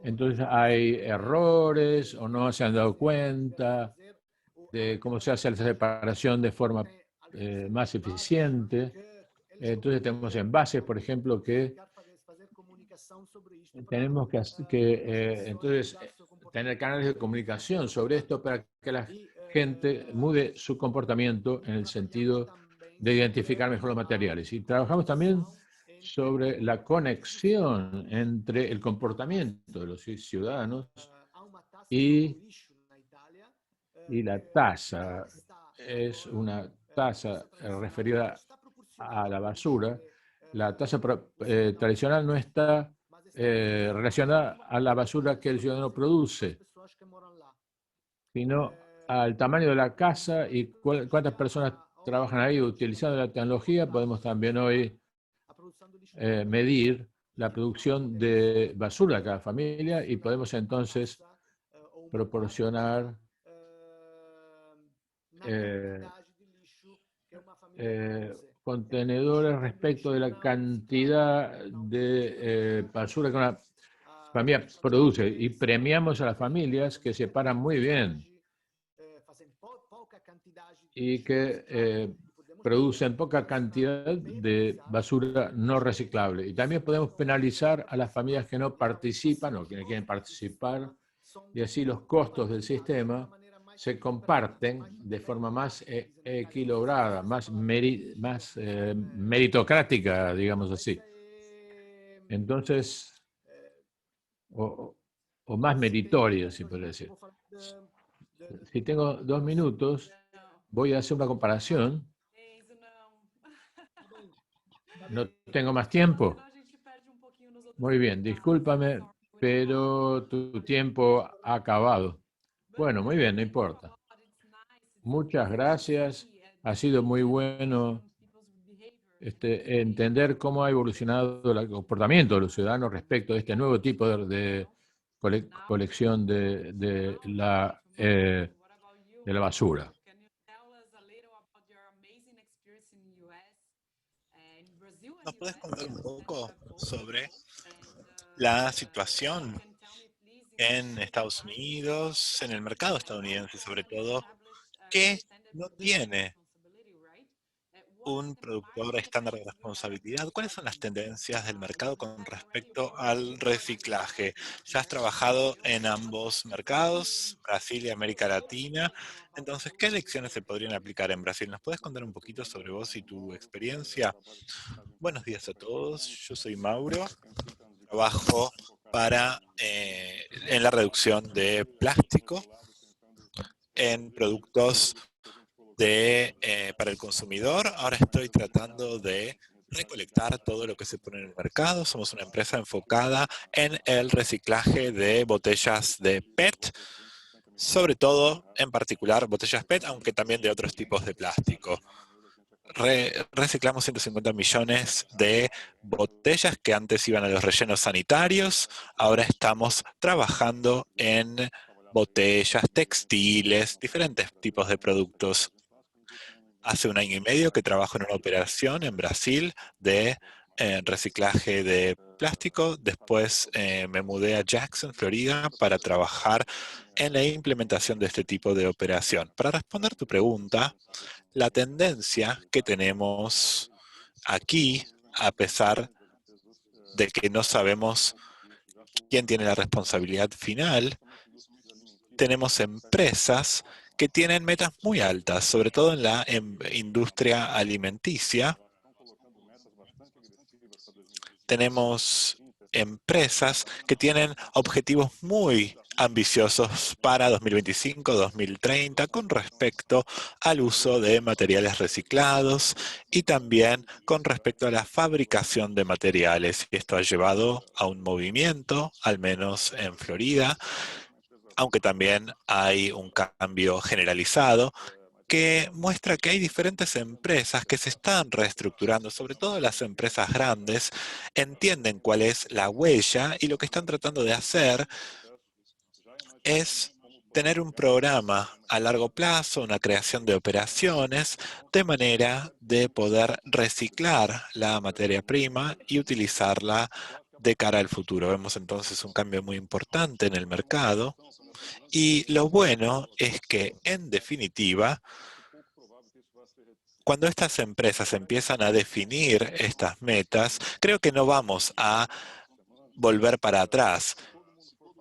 Entonces hay errores o no se han dado cuenta de cómo se hace la separación de forma más eficiente. Entonces tenemos envases, por ejemplo, que tenemos que entonces tener canales de comunicación sobre esto para que la gente mude su comportamiento en el sentido de identificar mejor los materiales. Y trabajamos también sobre la conexión entre el comportamiento de los ciudadanos y la tasa. Es una tasa referida a la basura. La tasa tradicional no está relacionada a la basura que el ciudadano produce, sino al tamaño de la casa y cuántas personas trabajan ahí. Utilizando la tecnología podemos también hoy medir la producción de basura de cada familia y podemos entonces proporcionar contenedores respecto de la cantidad de basura que una familia produce, y premiamos a las familias que separan muy bien y que producen poca cantidad de basura no reciclable. Y también podemos penalizar a las familias que no participan o que no quieren participar, y así los costos del sistema se comparten de forma más equilibrada, más meritocrática, digamos así. Entonces, o más meritoria, si puede decir. Si tengo 2 minutos, voy a hacer una comparación. ¿No tengo más tiempo? Muy bien, discúlpame, pero tu tiempo ha acabado. Bueno, muy bien, no importa. Muchas gracias. Ha sido muy bueno entender cómo ha evolucionado el comportamiento de los ciudadanos respecto a este nuevo tipo de colección de la basura. ¿Nos puedes contar un poco sobre la situación en Estados Unidos, en el mercado estadounidense sobre todo, que no tiene un productor estándar de responsabilidad? ¿Cuáles son las tendencias del mercado con respecto al reciclaje? Ya has trabajado en ambos mercados, Brasil y América Latina. Entonces, ¿qué lecciones se podrían aplicar en Brasil? ¿Nos puedes contar un poquito sobre vos y tu experiencia? Buenos días a todos. Yo soy Mauro. Trabajo en la reducción de plástico en productos para el consumidor. Ahora estoy tratando de recolectar todo lo que se pone en el mercado. Somos una empresa enfocada en el reciclaje de botellas de PET, sobre todo, en particular, botellas PET, aunque también de otros tipos de plástico. Reciclamos 150 millones de botellas que antes iban a los rellenos sanitarios. Ahora estamos trabajando en botellas, textiles, diferentes tipos de productos. Hace 1 año y medio que trabajo en una operación en Brasil de reciclaje de plástico. Después me mudé a Jackson, Florida, para trabajar en la implementación de este tipo de operación. Para responder tu pregunta, la tendencia que tenemos aquí, a pesar de que no sabemos quién tiene la responsabilidad final, tenemos empresas que tienen metas muy altas, sobre todo en la industria alimenticia. Tenemos empresas que tienen objetivos muy ambiciosos para 2025, 2030 con respecto al uso de materiales reciclados y también con respecto a la fabricación de materiales. Y esto ha llevado a un movimiento, al menos en Florida, aunque también hay un cambio generalizado que muestra que hay diferentes empresas que se están reestructurando, sobre todo las empresas grandes, entienden cuál es la huella y lo que están tratando de hacer es tener un programa a largo plazo, una creación de operaciones, de manera de poder reciclar la materia prima y utilizarla de cara al futuro. Vemos entonces un cambio muy importante en el mercado. Y lo bueno es que, en definitiva, cuando estas empresas empiezan a definir estas metas, creo que no vamos a volver para atrás.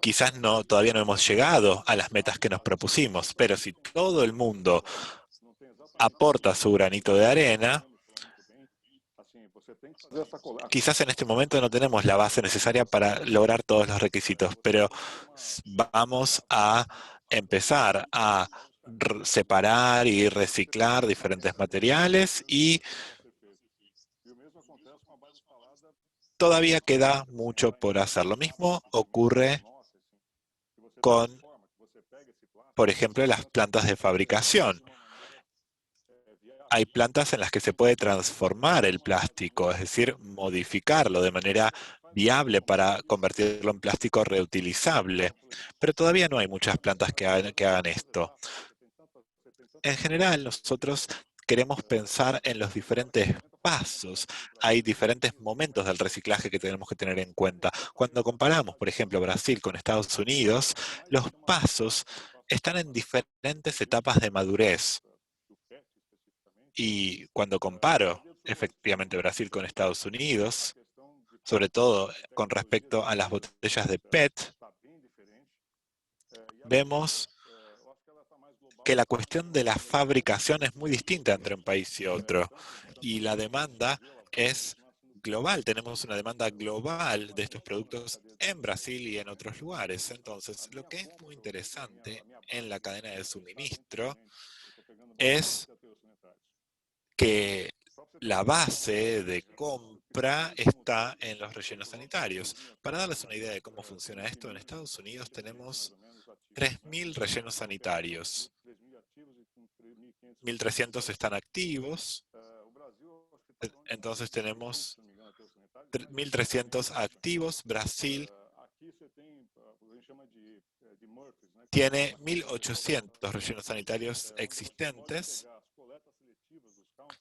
Quizás todavía no hemos llegado a las metas que nos propusimos, pero si todo el mundo aporta su granito de arena, quizás en este momento no tenemos la base necesaria para lograr todos los requisitos, pero vamos a empezar a separar y reciclar diferentes materiales y todavía queda mucho por hacer. Lo mismo ocurre con, por ejemplo, las plantas de fabricación. Hay plantas en las que se puede transformar el plástico, es decir, modificarlo de manera viable para convertirlo en plástico reutilizable. Pero todavía no hay muchas plantas que hagan esto. En general, nosotros queremos pensar en los diferentes pasos. Hay diferentes momentos del reciclaje que tenemos que tener en cuenta. Cuando comparamos, por ejemplo, Brasil con Estados Unidos, los pasos están en diferentes etapas de madurez. Y cuando comparo efectivamente Brasil con Estados Unidos, sobre todo con respecto a las botellas de PET, vemos que la cuestión de la fabricación es muy distinta entre un país y otro. Y la demanda es global. Tenemos una demanda global de estos productos en Brasil y en otros lugares. Entonces, lo que es muy interesante en la cadena de suministro es que la base de compra está en los rellenos sanitarios. Para darles una idea de cómo funciona esto, en Estados Unidos tenemos 3.000 rellenos sanitarios. 1.300 están activos. Entonces tenemos 1.300 activos. Brasil tiene 1.800 rellenos sanitarios existentes.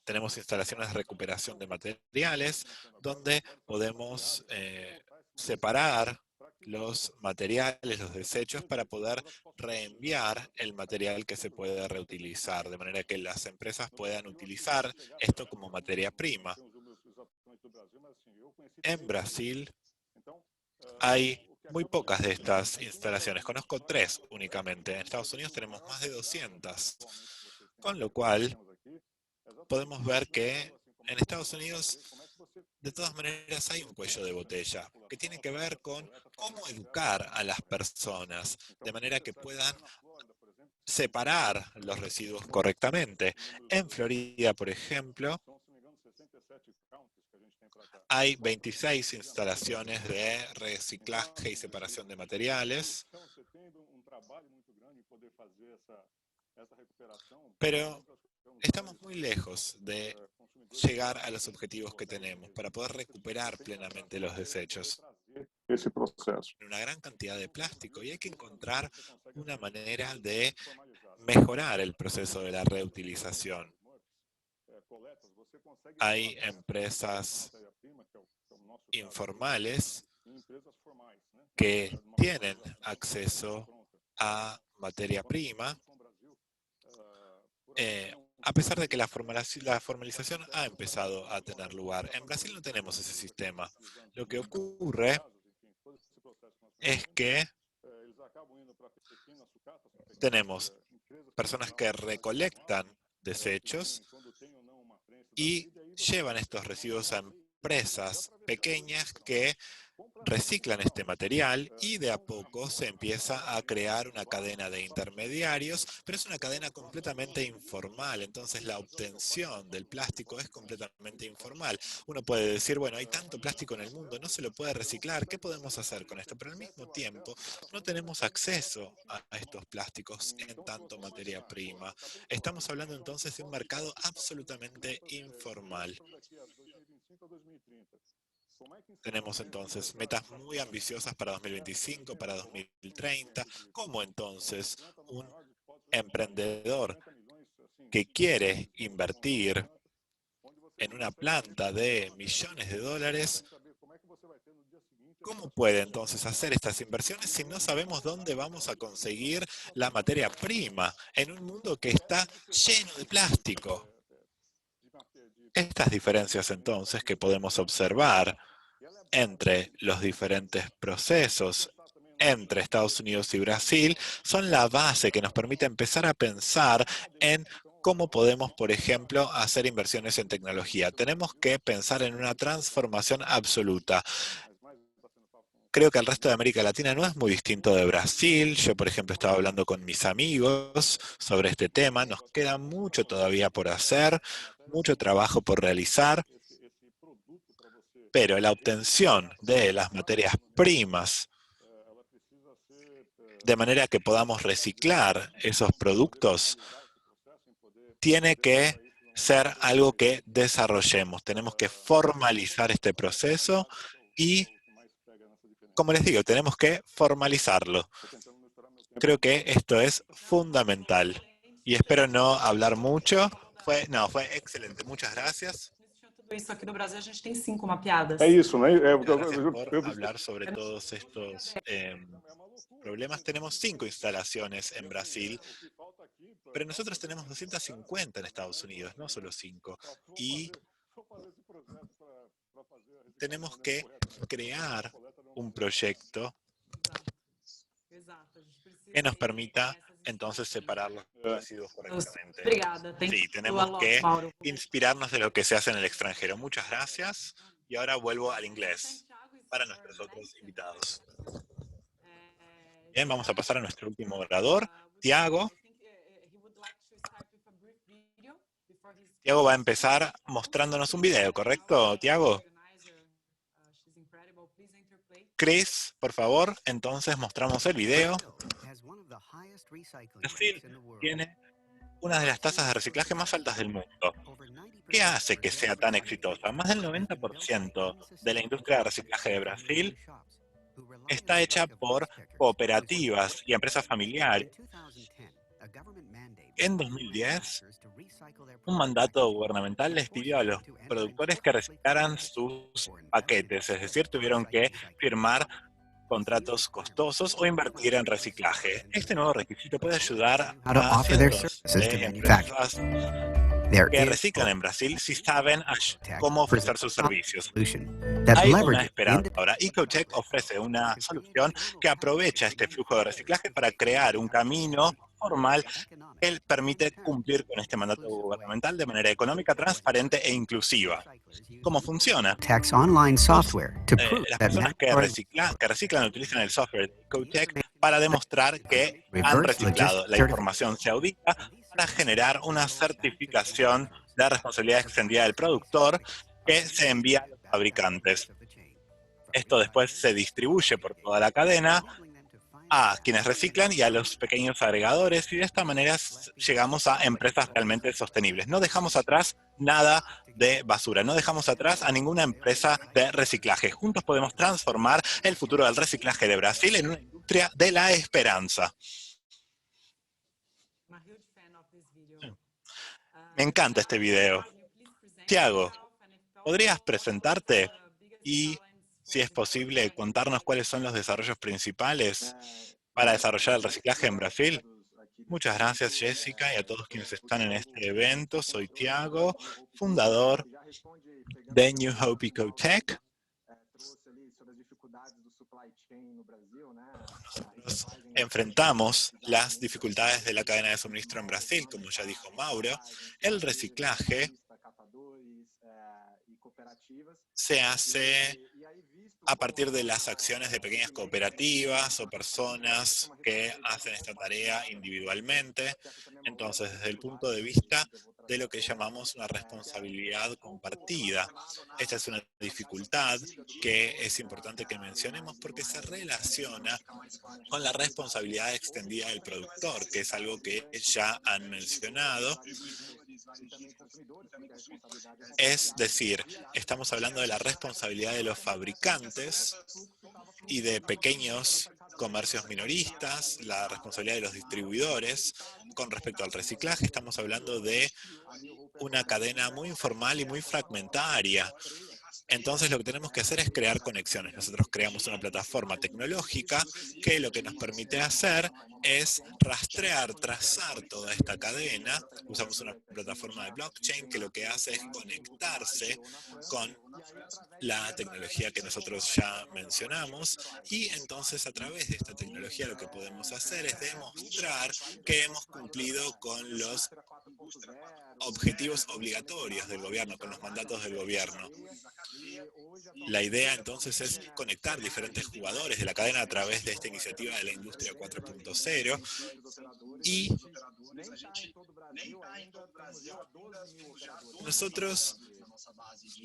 Tenemos instalaciones de recuperación de materiales donde podemos separar los materiales, los desechos, para poder reenviar el material que se puede reutilizar, de manera que las empresas puedan utilizar esto como materia prima. En Brasil hay muy pocas de estas instalaciones. Conozco 3 únicamente. En Estados Unidos tenemos más de 200. Con lo cual, podemos ver que en Estados Unidos, de todas maneras, hay un cuello de botella que tiene que ver con cómo educar a las personas de manera que puedan separar los residuos correctamente. En Florida, por ejemplo, hay 26 instalaciones de reciclaje y separación de materiales, pero estamos muy lejos de llegar a los objetivos que tenemos para poder recuperar plenamente los desechos. Una gran cantidad de plástico y hay que encontrar una manera de mejorar el proceso de la reutilización. Hay empresas informales que tienen acceso a materia prima, a pesar de que la formalización ha empezado a tener lugar. En Brasil no tenemos ese sistema. Lo que ocurre es que tenemos personas que recolectan desechos y llevan estos residuos a empresas pequeñas que reciclan este material y de a poco se empieza a crear una cadena de intermediarios, pero es una cadena completamente informal, entonces la obtención del plástico es completamente informal. Uno puede decir, bueno, hay tanto plástico en el mundo, no se lo puede reciclar, ¿qué podemos hacer con esto? Pero al mismo tiempo no tenemos acceso a estos plásticos en tanto materia prima. Estamos hablando entonces de un mercado absolutamente informal. Tenemos entonces metas muy ambiciosas para 2025, para 2030. ¿Cómo entonces un emprendedor que quiere invertir en una planta de millones de dólares, cómo puede entonces hacer estas inversiones si no sabemos dónde vamos a conseguir la materia prima en un mundo que está lleno de plástico? Estas diferencias entonces que podemos observar entre los diferentes procesos entre Estados Unidos y Brasil son la base que nos permite empezar a pensar en cómo podemos, por ejemplo, hacer inversiones en tecnología. Tenemos que pensar en una transformación absoluta. Creo que el resto de América Latina no es muy distinto de Brasil. Yo, por ejemplo, estaba hablando con mis amigos sobre este tema. Nos queda mucho todavía por hacer, mucho trabajo por realizar, pero la obtención de las materias primas de manera que podamos reciclar esos productos tiene que ser algo que desarrollemos. Tenemos que formalizar este proceso y, como les digo, tenemos que formalizarlo. Creo que esto es fundamental. Y espero no hablar mucho. Fue excelente. Muchas gracias. Isso aqui no Brasil a gente tem 5 mapeadas. É isso, né? Gracias por hablar sobre todos estos problemas. Tenemos 5 instalaciones en Brasil, pero nosotros tenemos 250 en Estados Unidos, no solo 5. Y tenemos que crear un proyecto que nos permita entonces separar los residuos correctamente. Sí, tenemos que inspirarnos de lo que se hace en el extranjero. Muchas gracias. Y ahora vuelvo al inglés para nuestros otros invitados. Bien, vamos a pasar a nuestro último orador, Tiago. Tiago va a empezar mostrándonos un video, ¿correcto, Tiago? Chris, por favor, entonces mostramos el video. Brasil tiene una de las tasas de reciclaje más altas del mundo. ¿Qué hace que sea tan exitosa? Más del 90% de la industria de reciclaje de Brasil está hecha por cooperativas y empresas familiares. En 2010, un mandato gubernamental les pidió a los productores que reciclaran sus paquetes, es decir, tuvieron que firmar contratos costosos o invertir en reciclaje. Este nuevo requisito puede ayudar a cientos de empresas que reciclan en Brasil si saben cómo ofrecer sus servicios. Hay una esperanza. Ahora, Ecotech ofrece una solución que aprovecha este flujo de reciclaje para crear un camino formal que permite cumplir con este mandato gubernamental de manera económica, transparente e inclusiva. ¿Cómo funciona? Las personas que reciclan utilizan el software de Ecotech para demostrar que han reciclado. La información se audita para generar una certificación de responsabilidad extendida del productor que se envía a los fabricantes. Esto después se distribuye por toda la cadena a quienes reciclan y a los pequeños agregadores, y de esta manera llegamos a empresas realmente sostenibles. No dejamos atrás nada de basura, no dejamos atrás a ninguna empresa de reciclaje. Juntos podemos transformar el futuro del reciclaje de Brasil en una industria de la esperanza. Me encanta este video. Tiago, ¿podrías presentarte y, si es posible, contarnos cuáles son los desarrollos principales para desarrollar el reciclaje en Brasil? Muchas gracias, Jessica, y a todos quienes están en este evento. Soy Tiago, fundador de New Hope Ecotech. Nosotros enfrentamos las dificultades de la cadena de suministro en Brasil, como ya dijo Mauro. El reciclaje se hace a partir de las acciones de pequeñas cooperativas o personas que hacen esta tarea individualmente. Entonces, desde el punto de vista de lo que llamamos una responsabilidad compartida. Esta es una dificultad que es importante que mencionemos porque se relaciona con la responsabilidad extendida del productor, que es algo que ya han mencionado. Es decir, estamos hablando de la responsabilidad de los fabricantes y de pequeños comercios minoristas, la responsabilidad de los distribuidores. Con respecto al reciclaje, estamos hablando de una cadena muy informal y muy fragmentaria. Entonces lo que tenemos que hacer es crear conexiones. Nosotros creamos una plataforma tecnológica que lo que nos permite hacer es rastrear, trazar toda esta cadena. Usamos una plataforma de blockchain que lo que hace es conectarse con la tecnología que nosotros ya mencionamos, y entonces a través de esta tecnología lo que podemos hacer es demostrar que hemos cumplido con los objetivos obligatorios del gobierno, con los mandatos del gobierno. La idea entonces es conectar diferentes jugadores de la cadena a través de esta iniciativa de la industria 4.0 y nosotros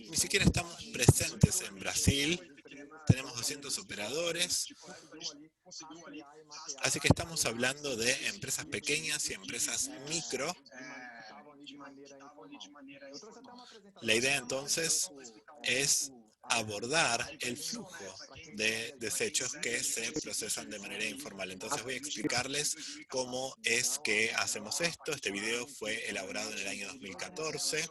ni siquiera estamos presentes en Brasil, tenemos 200 operadores, así que estamos hablando de empresas pequeñas y empresas micro. La idea entonces es abordar el flujo de desechos que se procesan de manera informal. Entonces voy a explicarles cómo es que hacemos esto. Este video fue elaborado en el año 2014.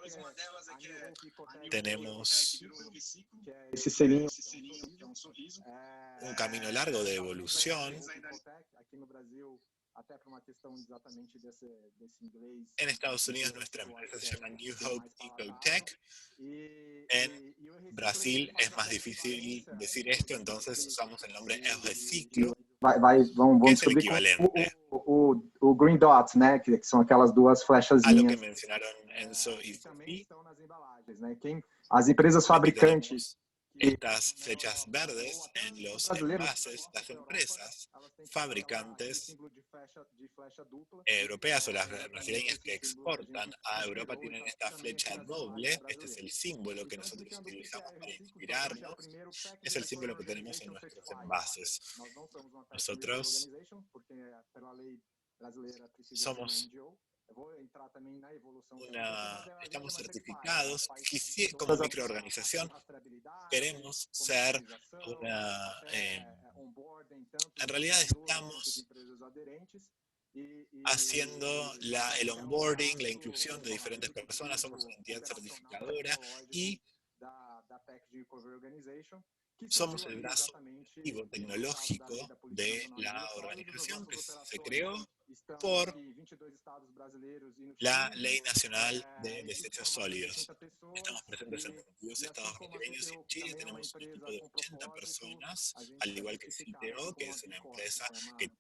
Tenemos un camino largo de evolución. En Estados Unidos nuestra empresa se llama New Hope Ecotech. En Brasil es más difícil decir esto, entonces usamos el nombre El Reciclo, que es el equivalente o Green Dot, né, que são aquelas duas a lo que flechazinhas. mencionaron Enzo y Sophie. As empresas fabricantes Estas flechas verdes en los envases, las empresas fabricantes europeas o las brasileñas que exportan a Europa tienen esta flecha doble. Este es el símbolo que nosotros utilizamos para inspirarnos. Es el símbolo que tenemos en nuestros envases. Nosotros somos estamos certificados como microorganización. Queremos ser una... en realidad estamos haciendo el onboarding, la inclusión de diferentes personas. Somos una entidad certificadora y somos el brazo activo tecnológico de la organización que se creó por la Ley Nacional de Desechos Sólidos. Estamos presentes en 22 estados brasileños y en Chile tenemos un equipo de 80 personas, al igual que Citeo, que es una empresa que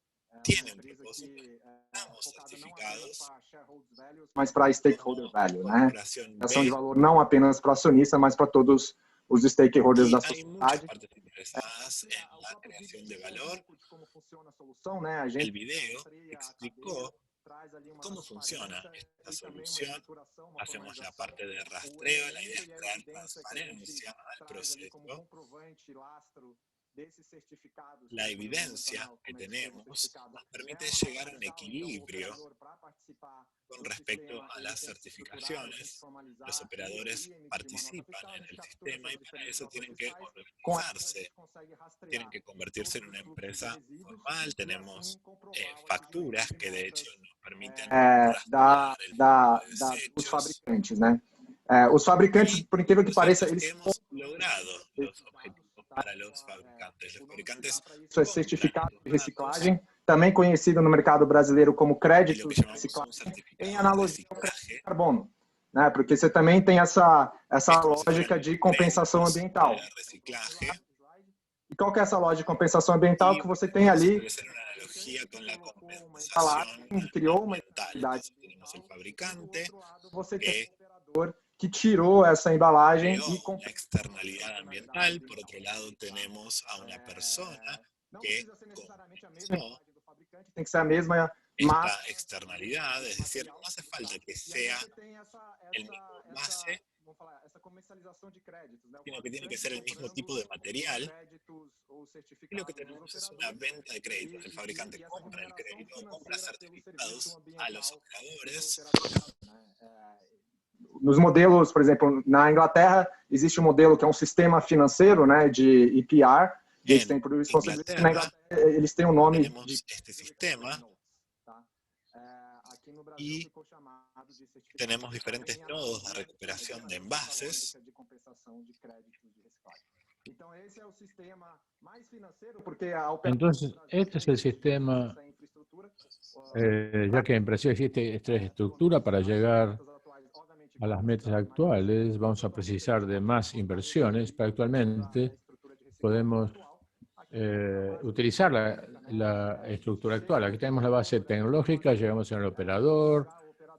tiene un propósito. Estamos certificados, mas para stakeholder value, né? Corporación Ação de B, valor não apenas para acionista, mas para todos os stakeholders y da hay muchas sociedade. partes interesadas en la creación de valor. Como funciona a solução, né? A El gente video explicó cómo funciona esta solución. Hacemos la parte de rastreo, la idea es traer transparencia al proceso. La evidencia que tenemos nos permite llegar a un equilibrio con respecto a las certificaciones. Los operadores participan en el sistema y para eso tienen que organizarse, tienen que convertirse en una empresa formal. Tenemos facturas que de hecho nos permiten rastrear el flujo de dos desechos. fabricantes, né? Os fabricantes, por incrível que pareça, eles Hemos logrado los objetivos para los fabricantes. Los fabricantes isso é certificado de reciclagem, também conhecido no mercado brasileiro como y lo crédito que de llamamos un reciclagem, em certificado de analogia ao crédito reciclaje. de carbono, né? Porque você também tem essa Es como si lógica fueran de compensação créditos ambiental. de reciclaje. E qual que é essa lógica de compensação ambiental Y que você tem vamos a ali? establecer una analogía con la compensación Criou uma ambiental. atividade. Entonces tenemos el fabricante Você tem que um operador que tirou essa embalagem creó e una externalidad ambiental. Por otro lado tenemos a una persona que compensó tem que ser a mesma, mas esta externalidad, es decir, no hace falta que sea el mismo envase, sino que tiene que ser el mismo tipo de material. Y lo que tenemos es una venta de créditos. El fabricante compra el crédito, compra certificados a los operadores. nos modelos, por exemplo, na Inglaterra, existe um modelo que é um sistema financeiro, né, de EPR, eles têm por responsabilidade. Na Inglaterra, eles têm um nome tenemos este sistema y tenemos diferentes nodos de recuperación de envases. Entonces, este es el sistema, ya que en Brasil existe esta estructura para llegar a las metas actuales, vamos a precisar de más inversiones, pero actualmente podemos utilizar la estructura actual. Aquí tenemos la base tecnológica, llegamos en el operador,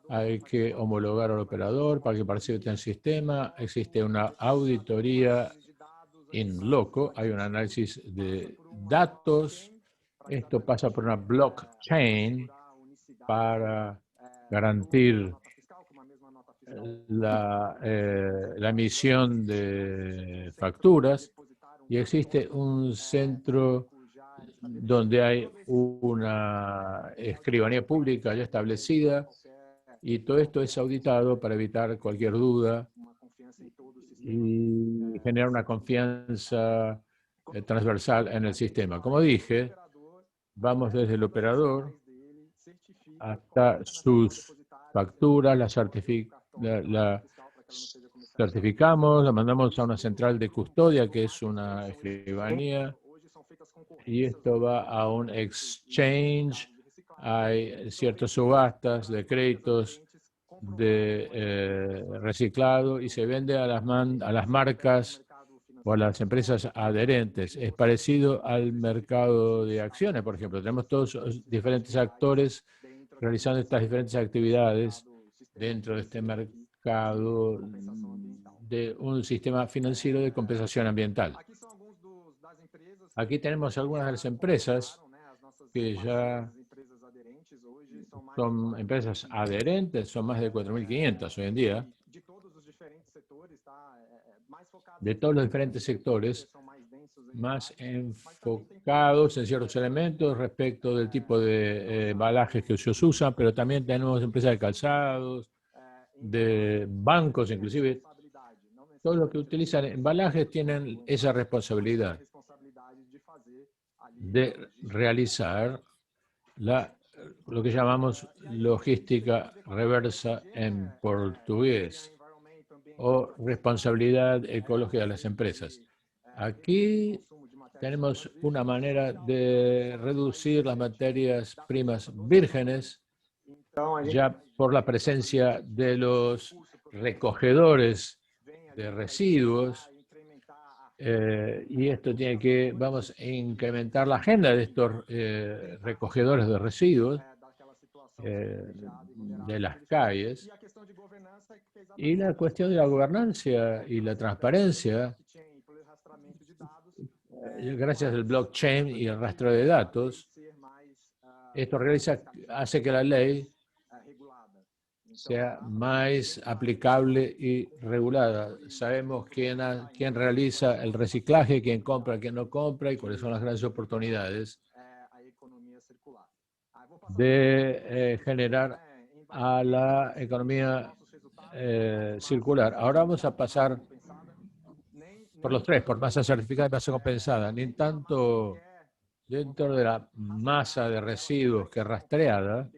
hay que homologar al operador para que participe en el sistema, existe una auditoría in loco, hay un análisis de datos, esto pasa por una blockchain para garantir la emisión de facturas, y existe un centro donde hay una escribanía pública ya establecida, y todo esto es auditado para evitar cualquier duda y generar una confianza transversal en el sistema. Como dije, vamos desde el operador hasta sus facturas, la certificamos, la mandamos a una central de custodia, que es una escribanía, y esto va a un exchange. Hay ciertas subastas de créditos de reciclado y se vende a las marcas o a las empresas adherentes. Es parecido al mercado de acciones, por ejemplo. Tenemos todos los diferentes actores realizando estas diferentes actividades dentro de este mercado de un sistema financiero de compensación ambiental. Aquí tenemos algunas de las empresas que ya son empresas adherentes, son más de 4.500 hoy en día, de todos los diferentes sectores, más enfocados en ciertos elementos respecto del tipo de embalajes que ellos usan, pero también tenemos empresas de calzados, de bancos inclusive. Todos los que utilizan embalajes tienen esa responsabilidad de realizar lo que llamamos logística reversa en portugués, o responsabilidad ecológica de las empresas. Aquí tenemos una manera de reducir las materias primas vírgenes, ya por la presencia de los recogedores de residuos, y esto tiene que, vamos a incrementar la agenda de estos recogedores de residuos de las calles, y la cuestión de la gobernanza y la transparencia, gracias al blockchain y el rastreo de datos. Esto hace que la ley sea más aplicable y regulada. Sabemos quién realiza el reciclaje, quién compra, quién no compra, y cuáles son las grandes oportunidades de generar a la economía circular. Ahora vamos a pasar por los tres, por masa certificada y masa compensada. Ni tanto dentro de la masa de residuos que rastreada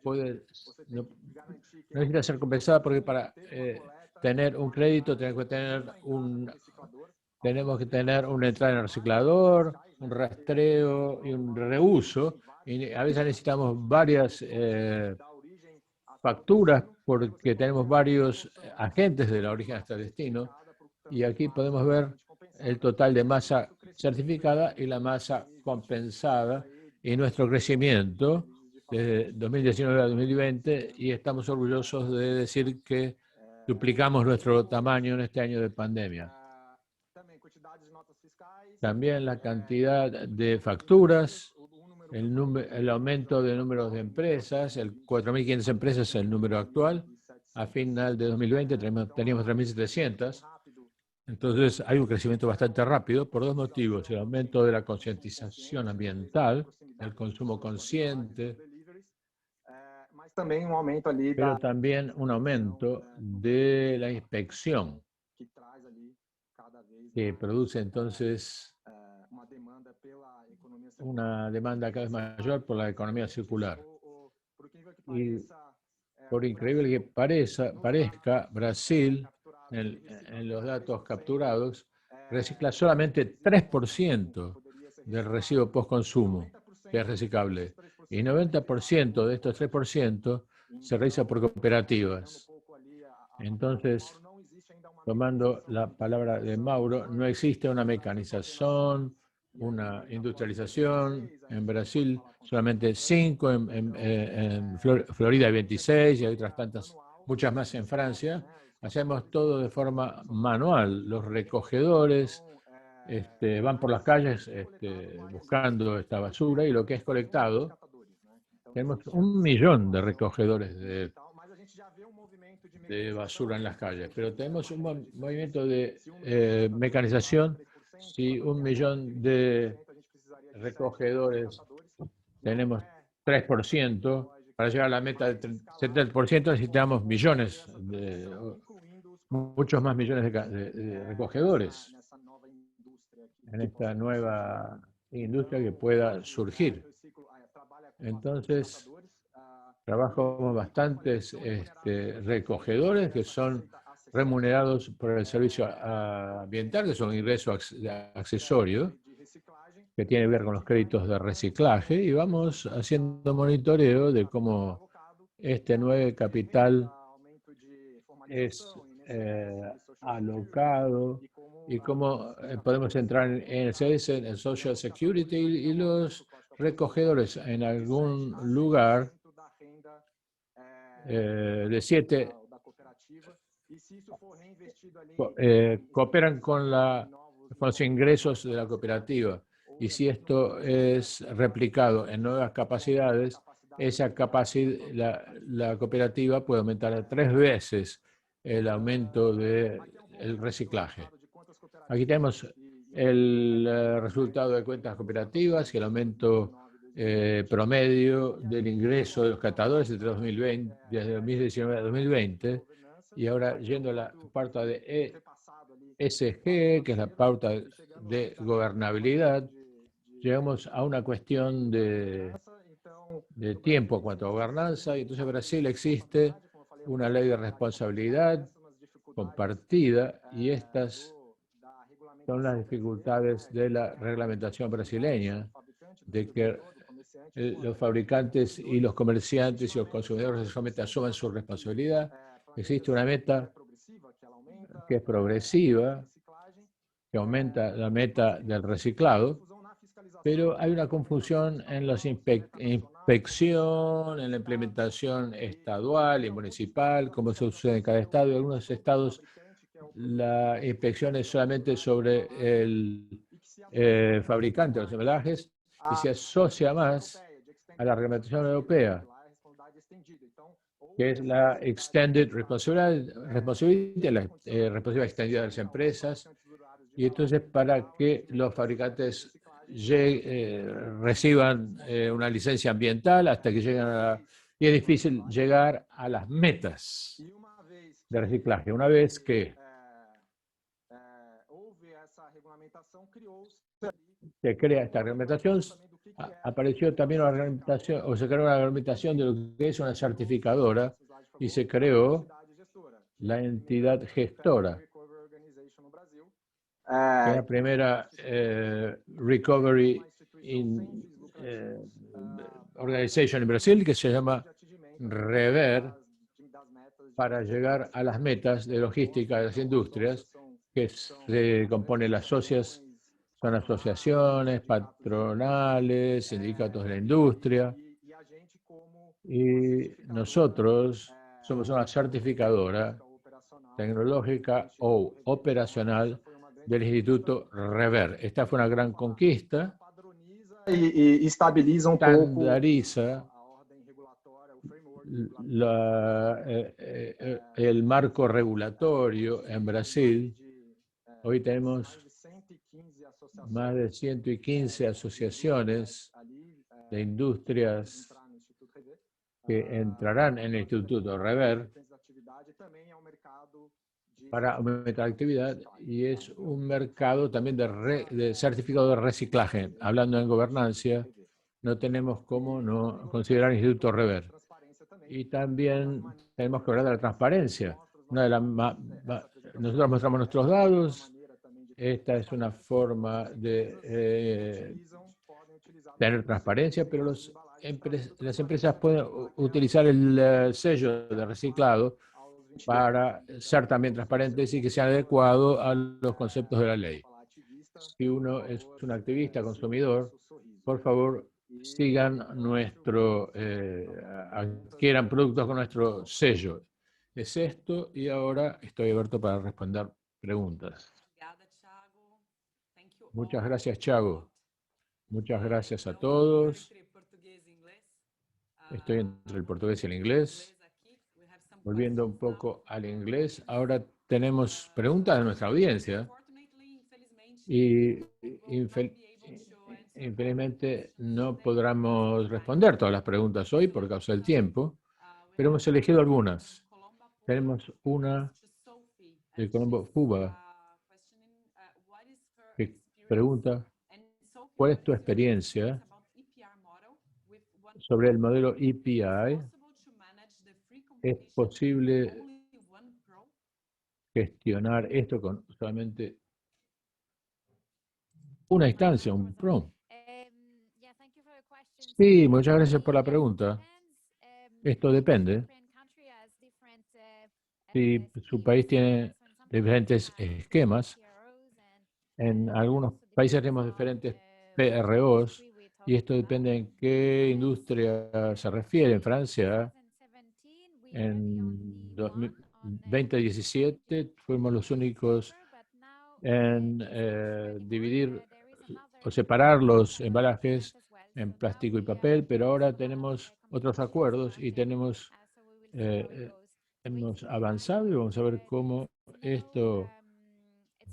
no necesita ser compensada, porque para tener un crédito tenemos que tener una entrada en el reciclador, un rastreo y un reuso, y a veces necesitamos varias facturas porque tenemos varios agentes de la origen hasta el destino, y aquí podemos ver el total de masa certificada y la masa compensada y nuestro crecimiento desde 2019 a 2020, y estamos orgullosos de decir que duplicamos nuestro tamaño en este año de pandemia. También la cantidad de facturas, el aumento de números de empresas, el 4.500 empresas es el número actual. A final de 2020 teníamos 3.700. Entonces hay un crecimiento bastante rápido por dos motivos: el aumento de la concientización ambiental, el consumo consciente, pero también un aumento de la inspección, que produce entonces una demanda cada vez mayor por la economía circular. Y por increíble que parezca, Brasil, en los datos capturados, recicla solamente 3% del residuo post-consumo, que es reciclable. Y 90% de estos 3% se realiza por cooperativas. Entonces, tomando la palabra de Mauro, no existe una mecanización, una industrialización. En Brasil solamente 5, en Florida 26 y hay otras tantas, muchas más en Francia. Hacemos todo de forma manual. Los recogedores van por las calles buscando esta basura y lo que es colectado. Tenemos 1 millón de recogedores de basura en las calles, pero tenemos un movimiento de mecanización. Si 1 millón de recogedores tenemos 3%, para llegar a la meta del 70% necesitamos millones, muchos más millones de recogedores en esta nueva industria que pueda surgir. Entonces, trabajo con bastantes recogedores que son remunerados por el servicio ambiental, que son ingresos accesorios, que tiene que ver con los créditos de reciclaje, y vamos haciendo monitoreo de cómo este nuevo capital es alocado y cómo podemos entrar en el CS, en el Social Security, y los recogedores en algún lugar de 7 cooperan con los ingresos de la cooperativa. Y si esto es replicado en nuevas capacidades, esa capacidad, la cooperativa puede aumentar a 3 veces el aumento del reciclaje. Aquí tenemos el resultado de cuentas cooperativas y el aumento promedio del ingreso de los catadores entre 2020, desde 2019 a 2020. Y ahora yendo a la pauta de ESG, que es la pauta de gobernabilidad, llegamos a una cuestión de tiempo en cuanto a gobernanza, y entonces en Brasil existe una ley de responsabilidad compartida, y estas son las dificultades de la reglamentación brasileña, de que los fabricantes y los comerciantes y los consumidores solamente asuman su responsabilidad. Existe una meta que es progresiva, que aumenta la meta del reciclado, pero hay una confusión en la inspección, en la implementación estadual y municipal, como se sucede en cada estado. En algunos estados la inspección es solamente sobre el fabricante de los embalajes y se asocia más a la reglamentación europea, que es la Extended Responsibility, la responsabilidad extendida de las empresas. Y entonces, para que los fabricantes reciban una licencia ambiental hasta que lleguen y es difícil llegar a las metas de reciclaje. Una vez que se crea esta reglamentación, apareció también una reglamentación, o se creó una reglamentación de lo que es una certificadora, y se creó la entidad gestora, que es la primera Recovery Organization en Brasil, que se llama REVER, para llegar a las metas de logística de las industrias, que se compone las socias, son asociaciones, patronales, sindicatos de la industria, y nosotros somos una certificadora tecnológica o operacional del Instituto REVER. Esta fue una gran conquista. Estabiliza estandariza el marco regulatorio en Brasil. Hoy tenemos más de 115 asociaciones de industrias que entrarán en el Instituto REVER para aumentar la actividad, y es un mercado también de certificado de reciclaje. Hablando en gobernancia, no tenemos cómo no considerar el Instituto REVER. Y también tenemos que hablar de la transparencia. Nosotros mostramos nuestros datos esta es una forma de tener transparencia, pero las empresas pueden utilizar el sello de reciclado para ser también transparentes y que sea adecuado a los conceptos de la ley. Si uno es un activista consumidor, por favor, sigan adquieran productos con nuestro sello. Es esto, y ahora estoy abierto para responder preguntas. Muchas gracias, Thiago. Muchas gracias a todos. Estoy entre el portugués y el inglés. Volviendo un poco al inglés, ahora tenemos preguntas de nuestra audiencia. Y infelizmente no podremos responder todas las preguntas hoy por causa del tiempo, pero hemos elegido algunas. Tenemos una de Colombo Fuba que pregunta: ¿cuál es tu experiencia sobre el modelo EPI? ¿Es posible gestionar esto con solamente una instancia, un PRO? Sí, muchas gracias por la pregunta. Esto depende. Si su país tiene diferentes esquemas, en algunos países tenemos diferentes PROs, y esto depende en qué industria se refiere. En Francia, en 2017 fuimos los únicos en dividir o separar los embalajes en plástico y papel, pero ahora tenemos otros acuerdos y hemos avanzado, y vamos a ver cómo esto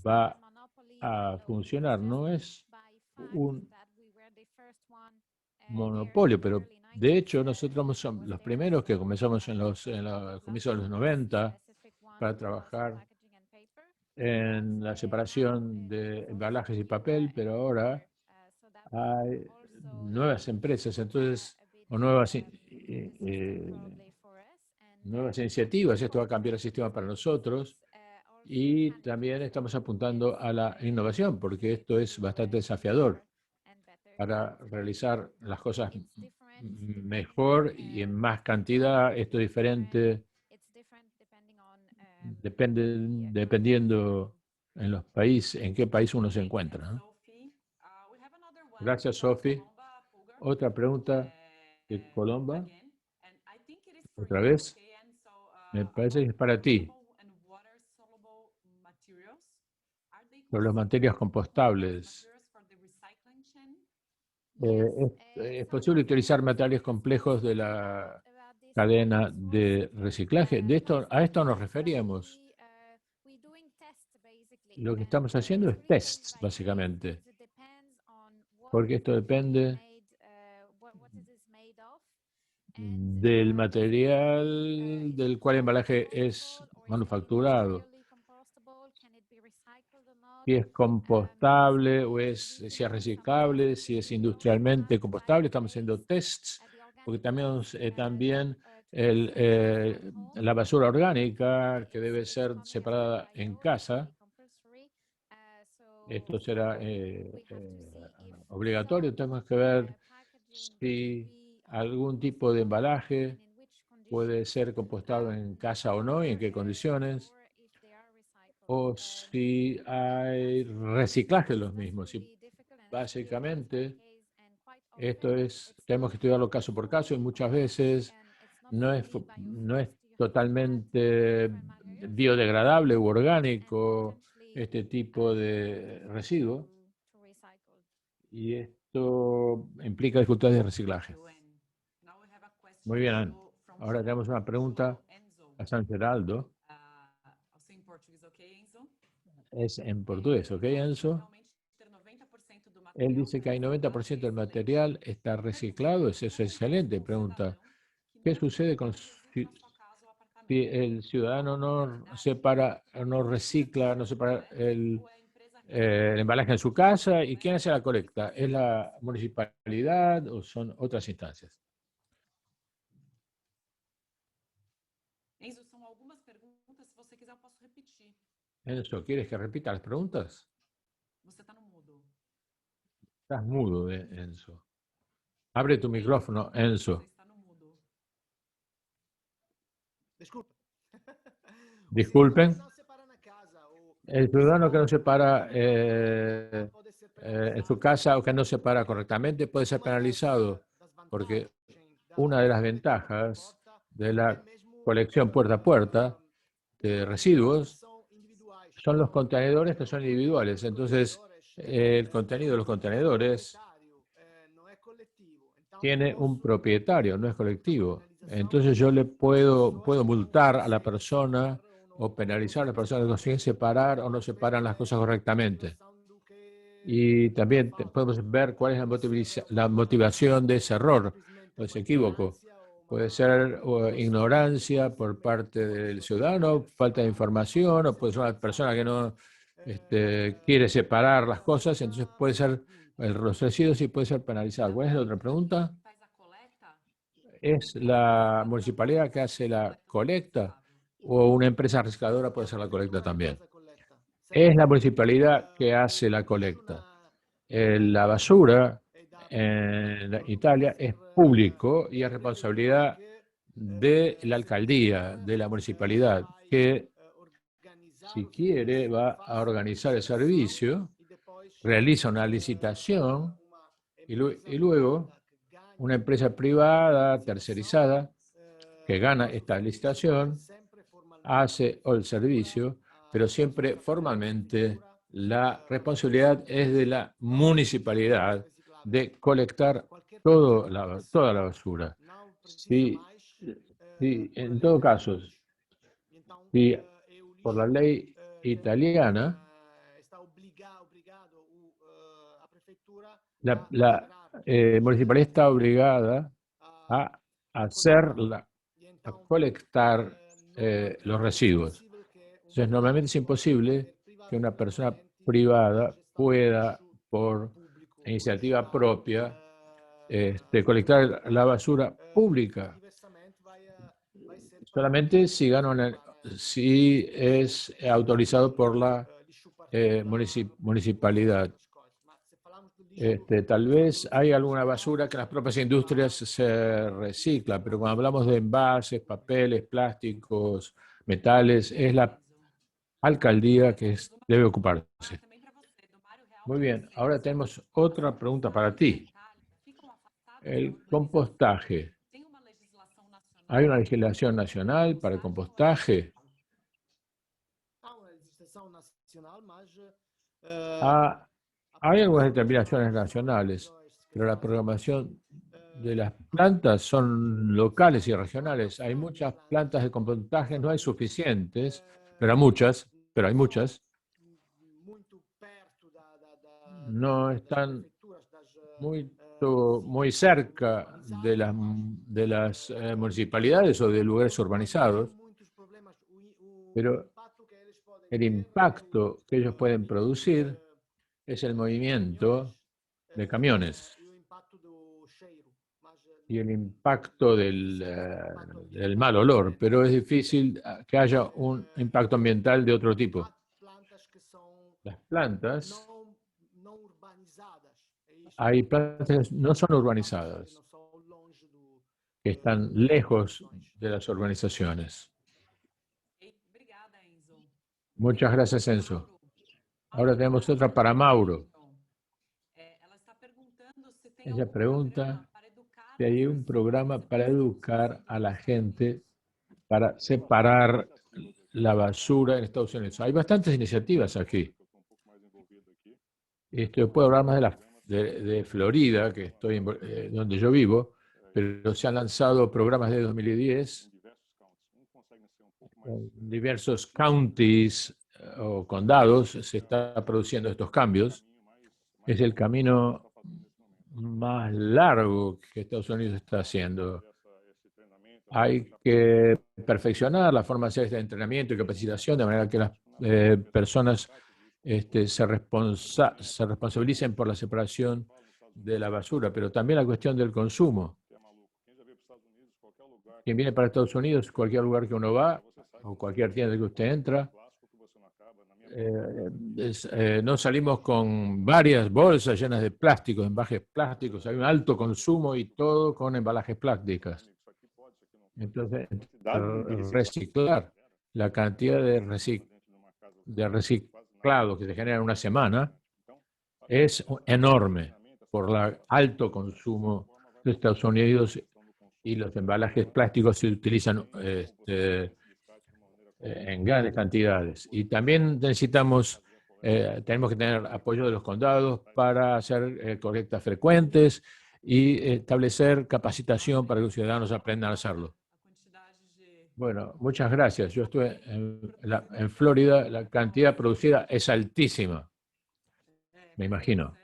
va a funcionar. No es un monopolio, pero de hecho nosotros somos los primeros que comenzamos en los comienzos de los 90 para trabajar en la separación de embalajes y papel, pero ahora hay nuevas empresas, entonces, o nuevas iniciativas. Esto va a cambiar el sistema para nosotros, y también estamos apuntando a la innovación, porque esto es bastante desafiador para realizar las cosas mejor y en más cantidad. Esto es diferente dependiendo en los países, en qué país uno se encuentra, ¿no? Gracias, Sophie. Otra pregunta de Colomba. Otra vez. Me parece que es para ti. Sobre las materias compostables. ¿Es posible utilizar materiales complejos de la cadena de reciclaje? A esto nos referíamos. Lo que estamos haciendo es tests, básicamente, porque esto depende del material del cual el embalaje es manufacturado. Si es compostable o si es reciclable, si es industrialmente compostable. Estamos haciendo tests, porque también la basura orgánica, que debe ser separada en casa. Esto será obligatorio. Tenemos que ver si algún tipo de embalaje puede ser compostado en casa o no, y en qué condiciones, o si hay reciclaje de los mismos. Y básicamente, tenemos que estudiarlo caso por caso, y muchas veces no es totalmente biodegradable u orgánico este tipo de residuo, y esto implica dificultades de reciclaje. Muy bien, ahora tenemos una pregunta a San Geraldo. Es en portugués, ¿ok, Enzo? Él dice que hay 90% del material está reciclado. Eso es excelente. Pregunta: ¿qué sucede si el ciudadano no recicla, no separa el embalaje en su casa? ¿Y quién hace la colecta? ¿Es la municipalidad o son otras instancias? Enzo, ¿quieres que repita las preguntas? Você está no mudo. Estás mudo, Enzo. Abre tu micrófono, Enzo. Você está no mudo. Desculpa. Disculpen. Não se para na casa, ou El ciudadano que no se para en su casa o que no se para correctamente puede ser penalizado, porque una de las ventajas de la colección puerta a puerta de residuos son los contenedores que son individuales. Entonces, el contenido de los contenedores tiene un propietario, no es colectivo. Entonces yo le puedo multar a la persona o penalizar a la persona que consiguen separar o no separan las cosas correctamente. Y también podemos ver cuál es la motivación de ese error o ese equívoco. Puede ser ignorancia por parte del ciudadano, falta de información, o puede ser una persona que no quiere separar las cosas, entonces puede ser los residuos y puede ser penalizado. ¿Cuál es la otra pregunta? ¿Es la municipalidad que hace la colecta o una empresa recicladora puede hacer la colecta también? Es la municipalidad que hace la colecta. La basura en Italia es público y es responsabilidad de la alcaldía, de la municipalidad, que si quiere va a organizar el servicio, realiza una licitación y luego una empresa privada, tercerizada, que gana esta licitación, hace el servicio, pero siempre formalmente la responsabilidad es de la municipalidad de colectar toda la basura. En todo caso, si por la ley italiana, la municipalidad está obligada a colectar los residuos. Entonces, normalmente es imposible que una persona privada pueda, por iniciativa propia, colectar la basura pública. Solamente si es autorizado por la municipalidad. Tal vez hay alguna basura que en las propias industrias se recicla, pero cuando hablamos de envases, papeles, plásticos, metales, es la alcaldía que debe ocuparse. Muy bien, ahora tenemos otra pregunta para ti. El compostaje. ¿Hay una legislación nacional para el compostaje? Hay algunas determinaciones nacionales, pero la programación de las plantas son locales y regionales. Hay muchas plantas de compostaje, no hay suficientes, pero hay muchas. No están muy cerca de las municipalidades o de lugares urbanizados, pero el impacto que ellos pueden producir es el movimiento de camiones y el impacto del mal olor, pero es difícil que haya un impacto ambiental de otro tipo. Las plantas, hay plantas que no son urbanizadas, que están lejos de las urbanizaciones. Muchas gracias, Enzo. Ahora tenemos otra para Mauro. Ella pregunta si hay un programa para educar a la gente para separar la basura en Estados Unidos. Hay bastantes iniciativas aquí. Puedo hablar más de Florida, que estoy donde yo vivo, pero se han lanzado programas de 2010 en diversos counties o condados. Se está produciendo estos cambios. Es el camino más largo que Estados Unidos está haciendo. Hay que perfeccionar la forma de hacer este entrenamiento y capacitación de manera que las personas se responsabilicen por la separación de la basura, pero también la cuestión del consumo. Quien viene para Estados Unidos, cualquier lugar que uno va, o cualquier tienda que usted entra, no salimos con varias bolsas llenas de plásticos, embalajes plásticos. Hay un alto consumo y todo con embalajes plásticos. Entonces, reciclar la cantidad de reciclado que se genera en una semana es enorme por el alto consumo de Estados Unidos, y los embalajes plásticos se utilizan en grandes cantidades. Y también tenemos que tener apoyo de los condados para hacer colectas frecuentes y establecer capacitación para que los ciudadanos aprendan a hacerlo. Bueno, muchas gracias. Yo estuve en Florida, la cantidad producida es altísima, me imagino.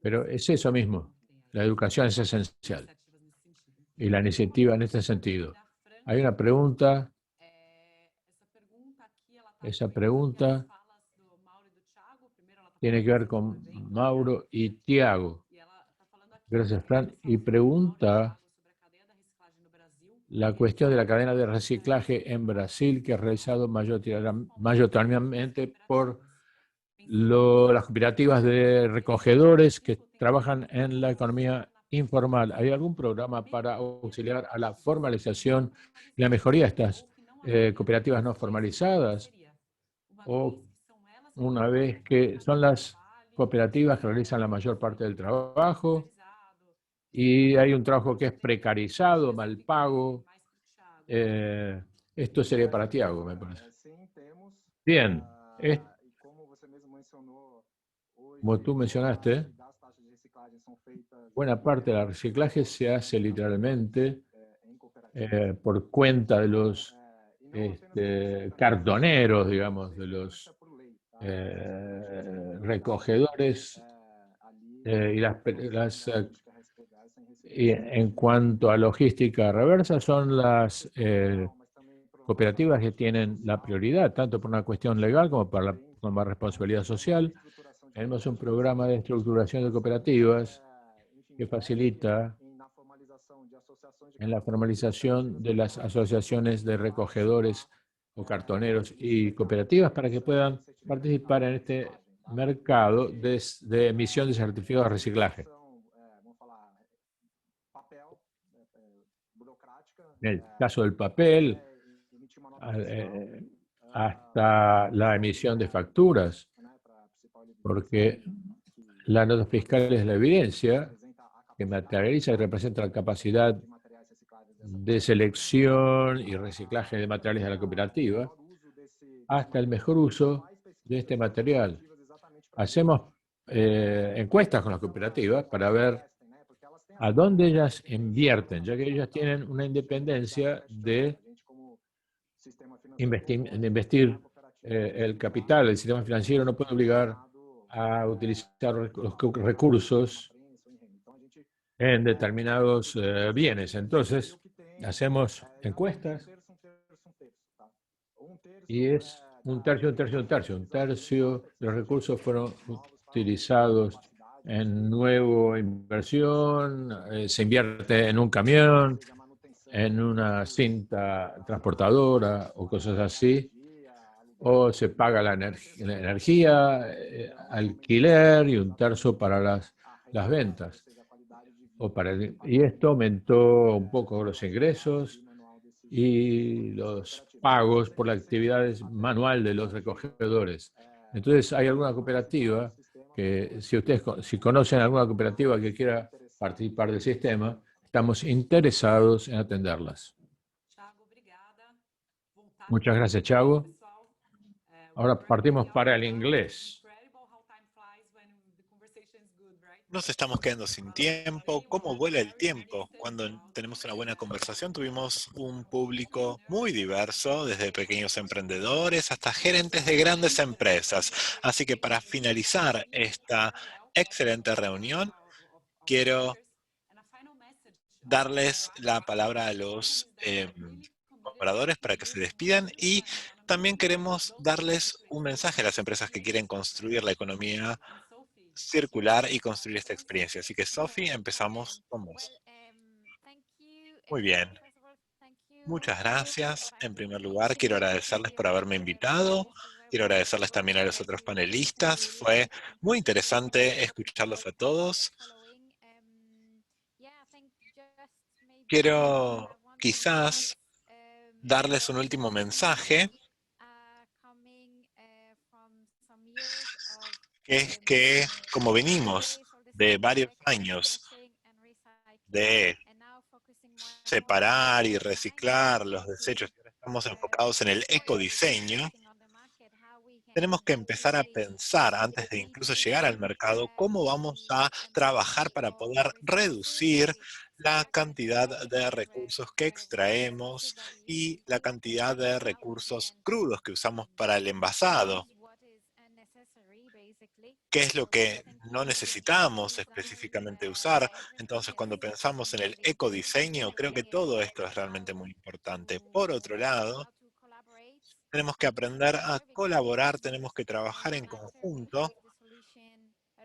Pero es eso mismo, la educación es esencial y la iniciativa en este sentido. Hay una pregunta. Esa pregunta tiene que ver con Mauro y Tiago. Gracias, Fran. Y pregunta la cuestión de la cadena de reciclaje en Brasil, que es realizado mayoritariamente por las cooperativas de recogedores que trabajan en la economía informal. ¿Hay algún programa para auxiliar a la formalización y la mejoría de estas cooperativas no formalizadas? O una vez que son las cooperativas que realizan la mayor parte del trabajo y hay un trabajo que es precarizado, mal pago, esto sería para Tiago, me parece. Bien, como tú mencionaste, buena parte del reciclaje se hace literalmente por cuenta de los cartoneros, digamos, de los recogedores y en cuanto a logística reversa, son las cooperativas que tienen la prioridad, tanto por una cuestión legal como por la responsabilidad social. Tenemos un programa de estructuración de cooperativas que facilita en la formalización de las asociaciones de recogedores o cartoneros y cooperativas para que puedan participar en este mercado de emisión de certificados de reciclaje. En el caso del papel, hasta la emisión de facturas, porque la nota fiscal es la evidencia que materializa y representa la capacidad de selección y reciclaje de materiales de la cooperativa, hasta el mejor uso de este material. Hacemos encuestas con las cooperativas para ver a dónde ellas invierten, ya que ellas tienen una independencia de investir el capital. El sistema financiero no puede obligar a utilizar los recursos en determinados bienes. Entonces, hacemos encuestas y es un tercio, un tercio, un tercio. Un tercio de los recursos fueron utilizados en nueva inversión, se invierte en un camión, en una cinta transportadora o cosas así, o se paga la energía, alquiler y un tercio para las ventas. Y esto aumentó un poco los ingresos y los pagos por la actividad manual de los recogedores. Entonces, hay alguna cooperativa que, si conocen alguna cooperativa que quiera participar del sistema, estamos interesados en atenderlas. Muchas gracias, Thiago. Ahora partimos para el inglés. Nos estamos quedando sin tiempo. ¿Cómo vuela el tiempo cuando tenemos una buena conversación? Tuvimos un público muy diverso, desde pequeños emprendedores hasta gerentes de grandes empresas. Así que para finalizar esta excelente reunión, quiero darles la palabra a los oradores para que se despidan y también queremos darles un mensaje a las empresas que quieren construir la economía circular y construir esta experiencia. Así que, Sophie, empezamos con vos. Muy bien. Muchas gracias. En primer lugar, quiero agradecerles por haberme invitado Quiero agradecerles también a los otros panelistas. Fue muy interesante escucharlos a todos. Quiero quizás darles un último mensaje, que es que como venimos de varios años de separar y reciclar los desechos, y ahora estamos enfocados en el ecodiseño, tenemos que empezar a pensar, antes de incluso llegar al mercado, cómo vamos a trabajar para poder reducir la cantidad de recursos que extraemos y la cantidad de recursos crudos que usamos para el envasado. ¿Qué es lo que no necesitamos específicamente usar? Entonces, cuando pensamos en el ecodiseño, creo que todo esto es realmente muy importante. Por otro lado, tenemos que aprender a colaborar, tenemos que trabajar en conjunto.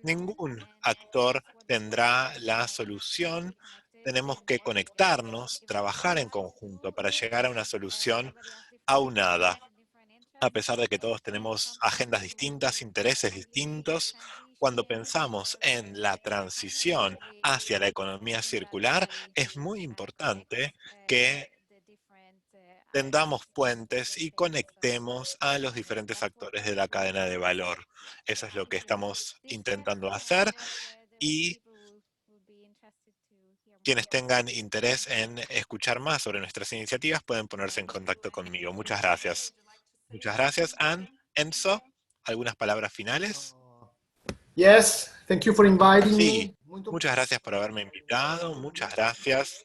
Ningún actor tendrá la solución. Tenemos que conectarnos, trabajar en conjunto para llegar a una solución aunada. A pesar de que todos tenemos agendas distintas, intereses distintos, cuando pensamos en la transición hacia la economía circular, es muy importante que tendamos puentes y conectemos a los diferentes actores de la cadena de valor. Eso es lo que estamos intentando hacer, y quienes tengan interés en escuchar más sobre nuestras iniciativas pueden ponerse en contacto conmigo. Muchas gracias. Muchas gracias, Anne. Enzo, ¿algunas palabras finales? Yes, thank you for inviting Sí, me. muchas gracias por haberme invitado, muchas gracias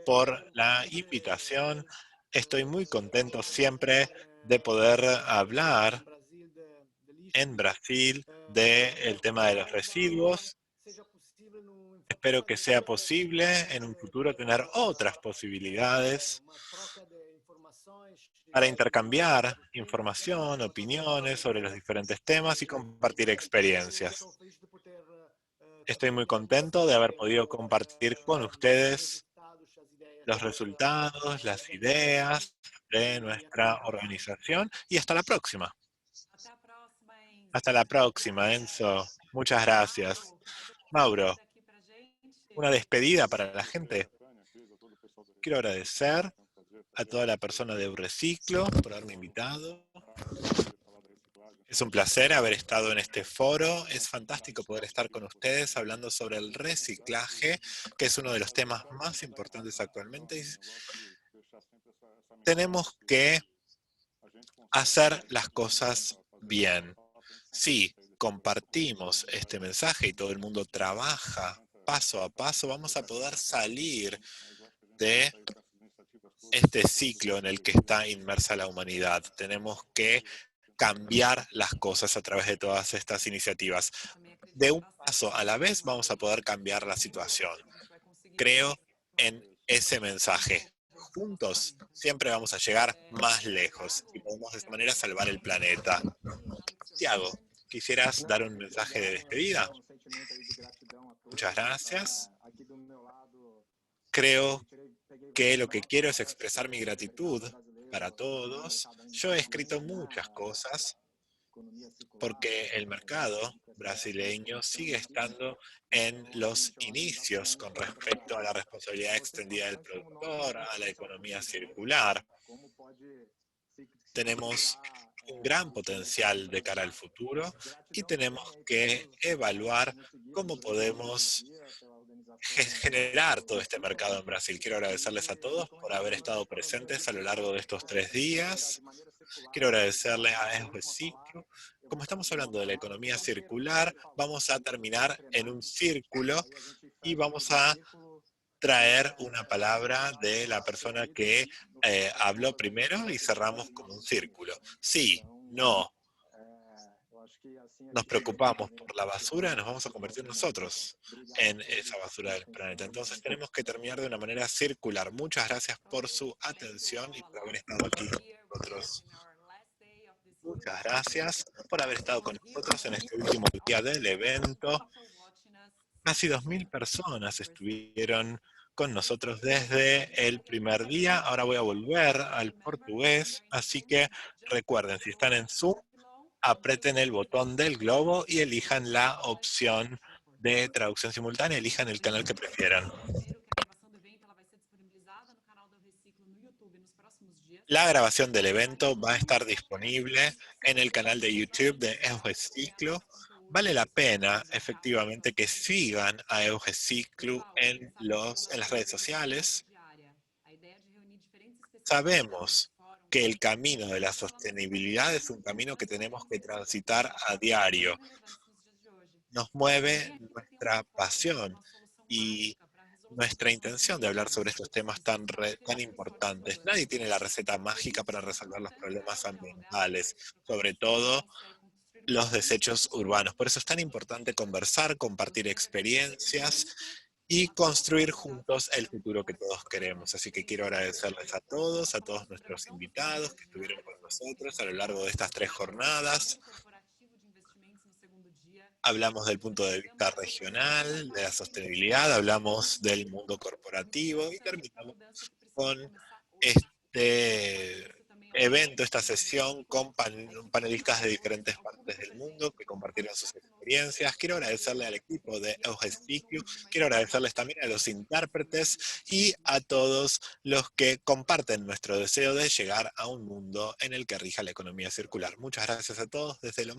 por la invitación. Estoy muy contento siempre de poder hablar en Brasil del tema de los residuos. Espero que sea posible en un futuro tener otras posibilidades para intercambiar información, opiniones sobre los diferentes temas y compartir experiencias. Estoy muy contento de haber podido compartir con ustedes los resultados, las ideas de nuestra organización, y hasta la próxima. Hasta la próxima, Enzo. Muchas gracias. Mauro, una despedida para la gente. Quiero agradecer a toda la persona de Eureciclo por haberme invitado. Es un placer haber estado en este foro. Es fantástico poder estar con ustedes hablando sobre el reciclaje, que es uno de los temas más importantes actualmente. Y tenemos que hacer las cosas bien. Si compartimos este mensaje y todo el mundo trabaja paso a paso, vamos a poder salir de este ciclo en el que está inmersa la humanidad. Tenemos que cambiar las cosas a través de todas estas iniciativas. De un paso a la vez vamos a poder cambiar la situación. Creo en ese mensaje. Juntos siempre vamos a llegar más lejos y podemos de esta manera salvar el planeta. Tiago, ¿quisieras dar un mensaje de despedida? Muchas gracias. Creo que lo que quiero es expresar mi gratitud para todos. Yo he escrito muchas cosas porque el mercado brasileño sigue estando en los inicios con respecto a la responsabilidad extendida del productor, a la economía circular. Tenemos un gran potencial de cara al futuro y tenemos que evaluar cómo podemos generar todo este mercado en Brasil. Quiero agradecerles a todos por haber estado presentes a lo largo de estos 3 días. Quiero agradecerle a Eureciclo. Como estamos hablando de la economía circular, vamos a terminar en un círculo y vamos a traer una palabra de la persona que habló primero y cerramos con un círculo. Sí, no. Nos preocupamos por la basura, nos vamos a convertir nosotros en esa basura del planeta. Entonces tenemos que terminar de una manera circular. Muchas gracias por su atención y por haber estado aquí con nosotros. Muchas gracias por haber estado con nosotros en este último día del evento. Casi 2.000 personas estuvieron con nosotros desde el primer día. Ahora voy a volver al portugués, así que recuerden, si están en Zoom, aprieten el botón del globo y elijan la opción de traducción simultánea, elijan el canal que prefieran. La grabación del evento va a estar disponible en el canal de YouTube de Eureciclo. Vale la pena, efectivamente, que sigan a Eureciclo en las redes sociales. Sabemos que el camino de la sostenibilidad es un camino que tenemos que transitar a diario. Nos mueve nuestra pasión y nuestra intención de hablar sobre estos temas tan importantes. Nadie tiene la receta mágica para resolver los problemas ambientales, sobre todo los desechos urbanos. Por eso es tan importante conversar, compartir experiencias y construir juntos el futuro que todos queremos. Así que quiero agradecerles a todos nuestros invitados que estuvieron con nosotros a lo largo de estas 3 jornadas. Hablamos del punto de vista regional, de la sostenibilidad, hablamos del mundo corporativo y terminamos con este evento, esta sesión con panelistas de diferentes partes del mundo que compartieron sus experiencias. Quiero agradecerle al equipo de Eureciclo, quiero agradecerles también a los intérpretes y a todos los que comparten nuestro deseo de llegar a un mundo en el que rija la economía circular. Muchas gracias a todos desde lo